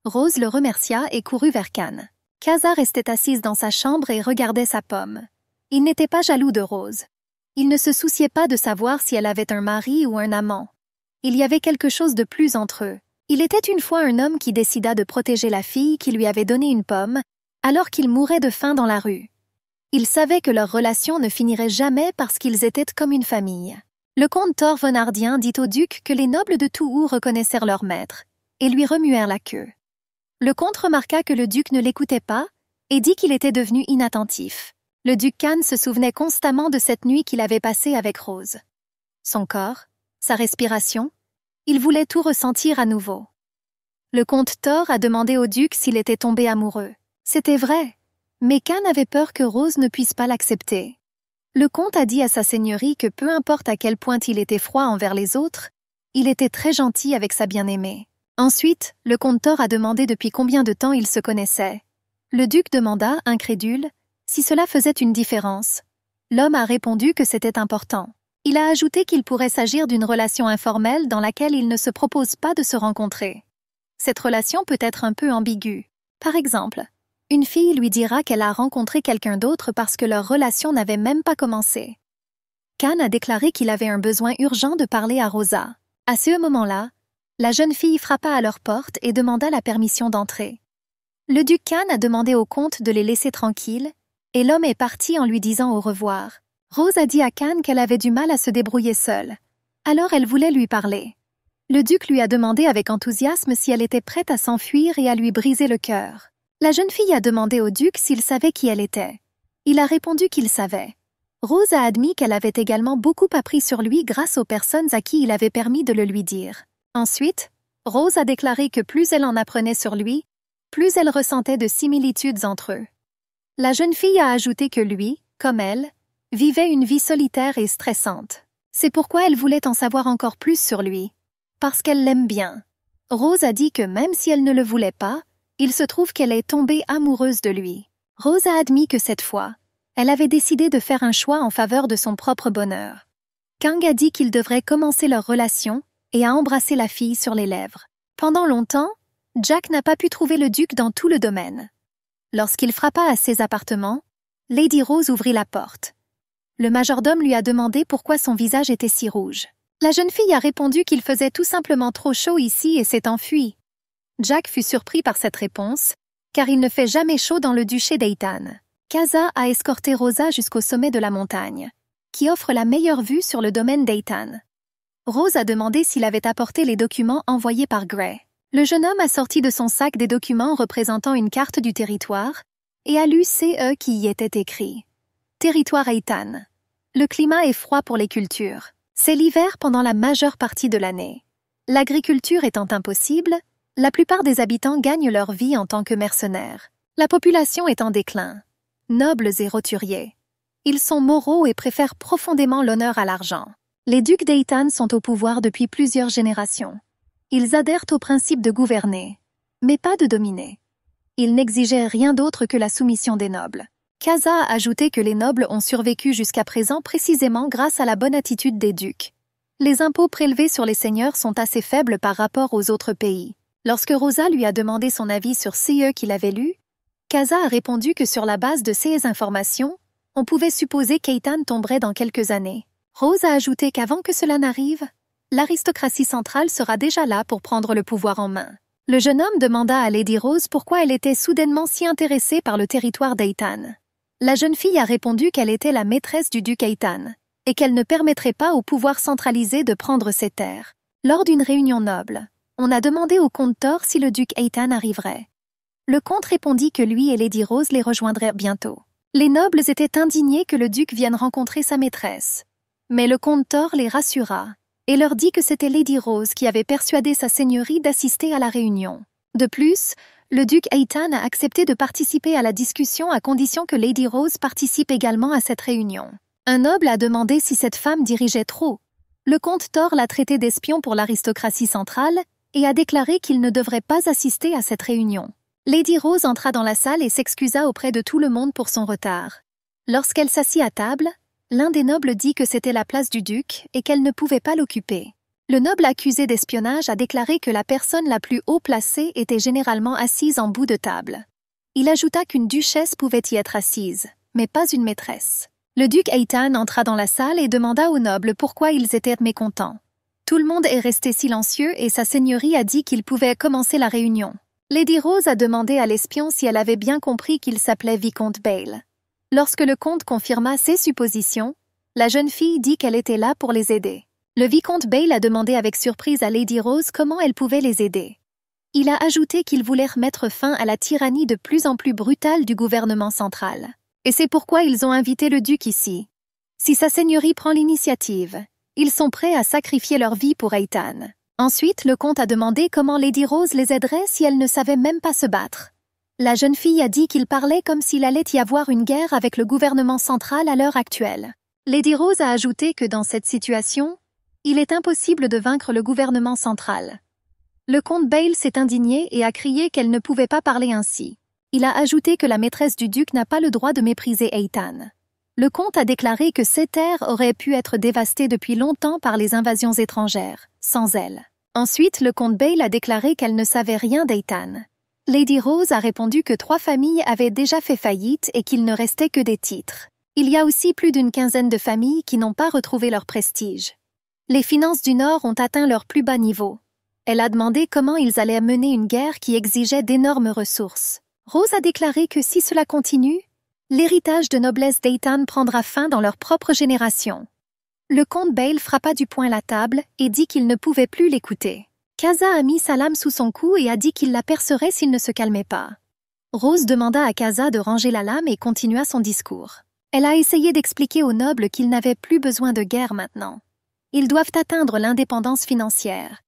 Rose le remercia et courut vers Khan. Casa restait assise dans sa chambre et regardait sa pomme. Il n'était pas jaloux de Rose. Il ne se souciait pas de savoir si elle avait un mari ou un amant. Il y avait quelque chose de plus entre eux. Il était une fois un homme qui décida de protéger la fille qui lui avait donné une pomme, alors qu'il mourait de faim dans la rue. Il savait que leur relation ne finirait jamais parce qu'ils étaient comme une famille. Le comte Thor Vonardien dit au duc que les nobles de Touhou reconnaissèrent leur maître, et lui remuèrent la queue. Le comte remarqua que le duc ne l'écoutait pas, et dit qu'il était devenu inattentif. Le duc Khan se souvenait constamment de cette nuit qu'il avait passée avec Rose. Son corps, sa respiration, il voulait tout ressentir à nouveau. Le comte Thor a demandé au duc s'il était tombé amoureux. C'était vrai, mais Khan avait peur que Rose ne puisse pas l'accepter. Le comte a dit à sa seigneurie que peu importe à quel point il était froid envers les autres, il était très gentil avec sa bien-aimée. Ensuite, le comte Thor a demandé depuis combien de temps ils se connaissaient. Le duc demanda, incrédule, si cela faisait une différence. L'homme a répondu que c'était important. Il a ajouté qu'il pourrait s'agir d'une relation informelle dans laquelle ils ne se proposent pas de se rencontrer. Cette relation peut être un peu ambiguë. Par exemple, une fille lui dira qu'elle a rencontré quelqu'un d'autre parce que leur relation n'avait même pas commencé. Khan a déclaré qu'il avait un besoin urgent de parler à Rosa. À ce moment-là, la jeune fille frappa à leur porte et demanda la permission d'entrer. Le duc Khan a demandé au comte de les laisser tranquilles, et l'homme est parti en lui disant au revoir. Rose a dit à Khan qu'elle avait du mal à se débrouiller seule. Alors elle voulait lui parler. Le duc lui a demandé avec enthousiasme si elle était prête à s'enfuir et à lui briser le cœur. La jeune fille a demandé au duc s'il savait qui elle était. Il a répondu qu'il savait. Rose a admis qu'elle avait également beaucoup appris sur lui grâce aux personnes à qui il avait permis de le lui dire. Ensuite, Rose a déclaré que plus elle en apprenait sur lui, plus elle ressentait de similitudes entre eux. La jeune fille a ajouté que lui, comme elle, vivait une vie solitaire et stressante. C'est pourquoi elle voulait en savoir encore plus sur lui. Parce qu'elle l'aime bien. Rose a dit que même si elle ne le voulait pas, il se trouve qu'elle est tombée amoureuse de lui. Rose a admis que cette fois, elle avait décidé de faire un choix en faveur de son propre bonheur. Kang a dit qu'ils devraient commencer leur relation et a embrassé la fille sur les lèvres. Pendant longtemps, Jack n'a pas pu trouver le duc dans tout le domaine. Lorsqu'il frappa à ses appartements, Lady Rose ouvrit la porte. Le majordome lui a demandé pourquoi son visage était si rouge. La jeune fille a répondu qu'il faisait tout simplement trop chaud ici et s'est enfuie. Jack fut surpris par cette réponse, car il ne fait jamais chaud dans le duché d'Eitan. Casa a escorté Rosa jusqu'au sommet de la montagne, qui offre la meilleure vue sur le domaine d'Eitan. Rose a demandé s'il avait apporté les documents envoyés par Gray. Le jeune homme a sorti de son sac des documents représentant une carte du territoire et a lu CE qui y était écrit. Territoire Eitan. Le climat est froid pour les cultures. C'est l'hiver pendant la majeure partie de l'année. L'agriculture étant impossible, la plupart des habitants gagnent leur vie en tant que mercenaires. La population est en déclin. Nobles et roturiers. Ils sont moraux et préfèrent profondément l'honneur à l'argent. Les ducs d'Eitan sont au pouvoir depuis plusieurs générations. Ils adhèrent au principe de gouverner, mais pas de dominer. Ils n'exigeaient rien d'autre que la soumission des nobles. Kaza a ajouté que les nobles ont survécu jusqu'à présent précisément grâce à la bonne attitude des ducs. Les impôts prélevés sur les seigneurs sont assez faibles par rapport aux autres pays. Lorsque Rosa lui a demandé son avis sur ce qu'il avait lu, Kaza a répondu que sur la base de ces informations, on pouvait supposer qu'Eitan tomberait dans quelques années. Rose a ajouté qu'avant que cela n'arrive, l'aristocratie centrale sera déjà là pour prendre le pouvoir en main. Le jeune homme demanda à Lady Rose pourquoi elle était soudainement si intéressée par le territoire d'Eitan. La jeune fille a répondu qu'elle était la maîtresse du duc Eitan et qu'elle ne permettrait pas au pouvoir centralisé de prendre ses terres. Lors d'une réunion noble, on a demandé au comte Thor si le duc Eitan arriverait. Le comte répondit que lui et Lady Rose les rejoindraient bientôt. Les nobles étaient indignés que le duc vienne rencontrer sa maîtresse. Mais le comte Thor les rassura et leur dit que c'était Lady Rose qui avait persuadé sa seigneurie d'assister à la réunion. De plus, le duc Eitan a accepté de participer à la discussion à condition que Lady Rose participe également à cette réunion. Un noble a demandé si cette femme dirigeait trop. Le comte Thor l'a traité d'espion pour l'aristocratie centrale et a déclaré qu'il ne devrait pas assister à cette réunion. Lady Rose entra dans la salle et s'excusa auprès de tout le monde pour son retard. Lorsqu'elle s'assit à table, l'un des nobles dit que c'était la place du duc et qu'elle ne pouvait pas l'occuper. Le noble accusé d'espionnage a déclaré que la personne la plus haut placée était généralement assise en bout de table. Il ajouta qu'une duchesse pouvait y être assise, mais pas une maîtresse. Le duc Eitan entra dans la salle et demanda aux nobles pourquoi ils étaient mécontents. Tout le monde est resté silencieux et sa seigneurie a dit qu'il pouvait commencer la réunion. Lady Rose a demandé à l'espion si elle avait bien compris qu'il s'appelait Vicomte Bale. Lorsque le comte confirma ses suppositions, la jeune fille dit qu'elle était là pour les aider. Le vicomte Bale a demandé avec surprise à Lady Rose comment elle pouvait les aider. Il a ajouté qu'il voulait mettre fin à la tyrannie de plus en plus brutale du gouvernement central. Et c'est pourquoi ils ont invité le duc ici. Si sa seigneurie prend l'initiative, ils sont prêts à sacrifier leur vie pour Eitan. Ensuite, le comte a demandé comment Lady Rose les aiderait si elle ne savait même pas se battre. La jeune fille a dit qu'il parlait comme s'il allait y avoir une guerre avec le gouvernement central à l'heure actuelle. Lady Rose a ajouté que dans cette situation, il est impossible de vaincre le gouvernement central. Le comte Bale s'est indigné et a crié qu'elle ne pouvait pas parler ainsi. Il a ajouté que la maîtresse du duc n'a pas le droit de mépriser Eitan. Le comte a déclaré que ces terres auraient pu être dévastées depuis longtemps par les invasions étrangères, sans elle. Ensuite, le comte Bale a déclaré qu'elle ne savait rien d'Eitan. Lady Rose a répondu que 3 familles avaient déjà fait faillite et qu'il ne restait que des titres. Il y a aussi plus d'une quinzaine de familles qui n'ont pas retrouvé leur prestige. Les finances du Nord ont atteint leur plus bas niveau. Elle a demandé comment ils allaient mener une guerre qui exigeait d'énormes ressources. Rose a déclaré que si cela continue, l'héritage de noblesse d'Eitan prendra fin dans leur propre génération. Le comte Bale frappa du poing la table et dit qu'il ne pouvait plus l'écouter. Kaza a mis sa lame sous son cou et a dit qu'il la percerait s'il ne se calmait pas. Rose demanda à Kaza de ranger la lame et continua son discours. Elle a essayé d'expliquer aux nobles qu'ils n'avaient plus besoin de guerre maintenant. Ils doivent atteindre l'indépendance financière.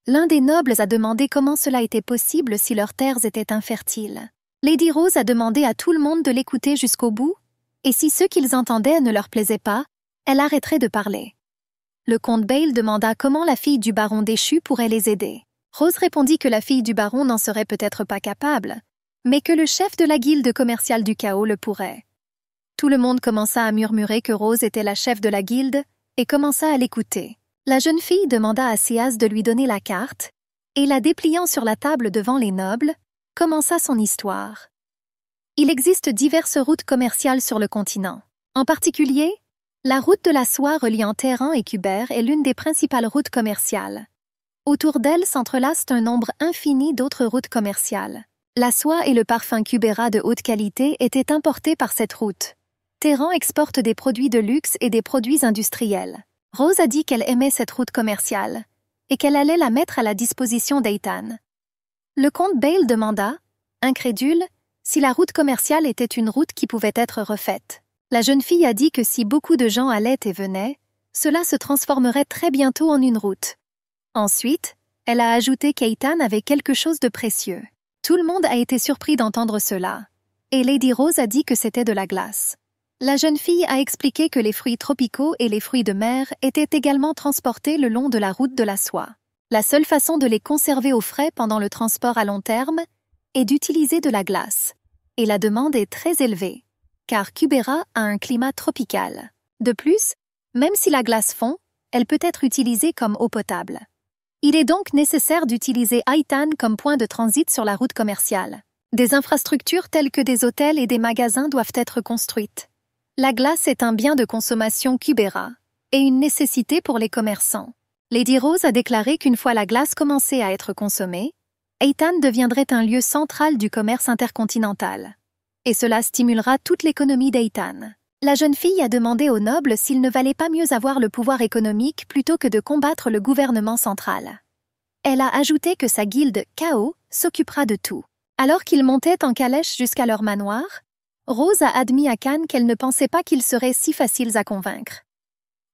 L'un des nobles a demandé comment cela était possible si leurs terres étaient infertiles. Lady Rose a demandé à tout le monde de l'écouter jusqu'au bout, et si ce qu'ils entendaient ne leur plaisait pas, elle arrêterait de parler. Le comte Bale demanda comment la fille du baron déchu pourrait les aider. Rose répondit que la fille du baron n'en serait peut-être pas capable, mais que le chef de la guilde commerciale du chaos le pourrait. Tout le monde commença à murmurer que Rose était la chef de la guilde et commença à l'écouter. La jeune fille demanda à Siaz de lui donner la carte, et la dépliant sur la table devant les nobles, commença son histoire. Il existe diverses routes commerciales sur le continent. En particulier, la route de la soie reliant Téhéran et Kuber est l'une des principales routes commerciales. Autour d'elle s'entrelacent un nombre infini d'autres routes commerciales. La soie et le parfum Kubera de haute qualité étaient importés par cette route. Téhéran exporte des produits de luxe et des produits industriels. Rose a dit qu'elle aimait cette route commerciale et qu'elle allait la mettre à la disposition d'Eitan. Le comte Bale demanda, incrédule, si la route commerciale était une route qui pouvait être refaite. La jeune fille a dit que si beaucoup de gens allaient et venaient, cela se transformerait très bientôt en une route. Ensuite, Elle a ajouté qu'Eitan avait quelque chose de précieux. Tout le monde a été surpris d'entendre cela. Et Lady Rose a dit que c'était de la glace. La jeune fille a expliqué que les fruits tropicaux et les fruits de mer étaient également transportés le long de la route de la soie. La seule façon de les conserver au frais pendant le transport à long terme est d'utiliser de la glace. Et la demande est très élevée, car Kubera a un climat tropical. De plus, même si la glace fond, elle peut être utilisée comme eau potable. Il est donc nécessaire d'utiliser Eitan comme point de transit sur la route commerciale. Des infrastructures telles que des hôtels et des magasins doivent être construites. La glace est un bien de consommation Kubera et une nécessité pour les commerçants. Lady Rose a déclaré qu'une fois la glace commençait à être consommée, Eitan deviendrait un lieu central du commerce intercontinental. Et cela stimulera toute l'économie d'Eitan. La jeune fille a demandé aux nobles s'il ne valait pas mieux avoir le pouvoir économique plutôt que de combattre le gouvernement central. Elle a ajouté que sa guilde Chaos s'occupera de tout. Alors qu'ils montaient en calèche jusqu'à leur manoir, Rose a admis à Khan qu'elle ne pensait pas qu'ils seraient si faciles à convaincre.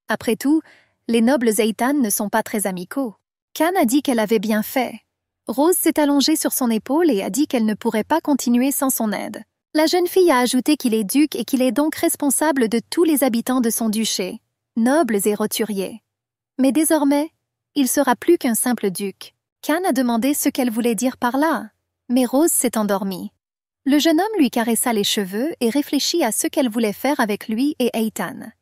Après tout, les nobles Eitan ne sont pas très amicaux. Khan a dit qu'elle avait bien fait. Rose s'est allongée sur son épaule et a dit qu'elle ne pourrait pas continuer sans son aide. La jeune fille a ajouté qu'il est duc et qu'il est donc responsable de tous les habitants de son duché, nobles et roturiers. Mais désormais, il sera plus qu'un simple duc. Khan a demandé ce qu'elle voulait dire par là, mais Rose s'est endormie. Le jeune homme lui caressa les cheveux et réfléchit à ce qu'elle voulait faire avec lui et Eitan.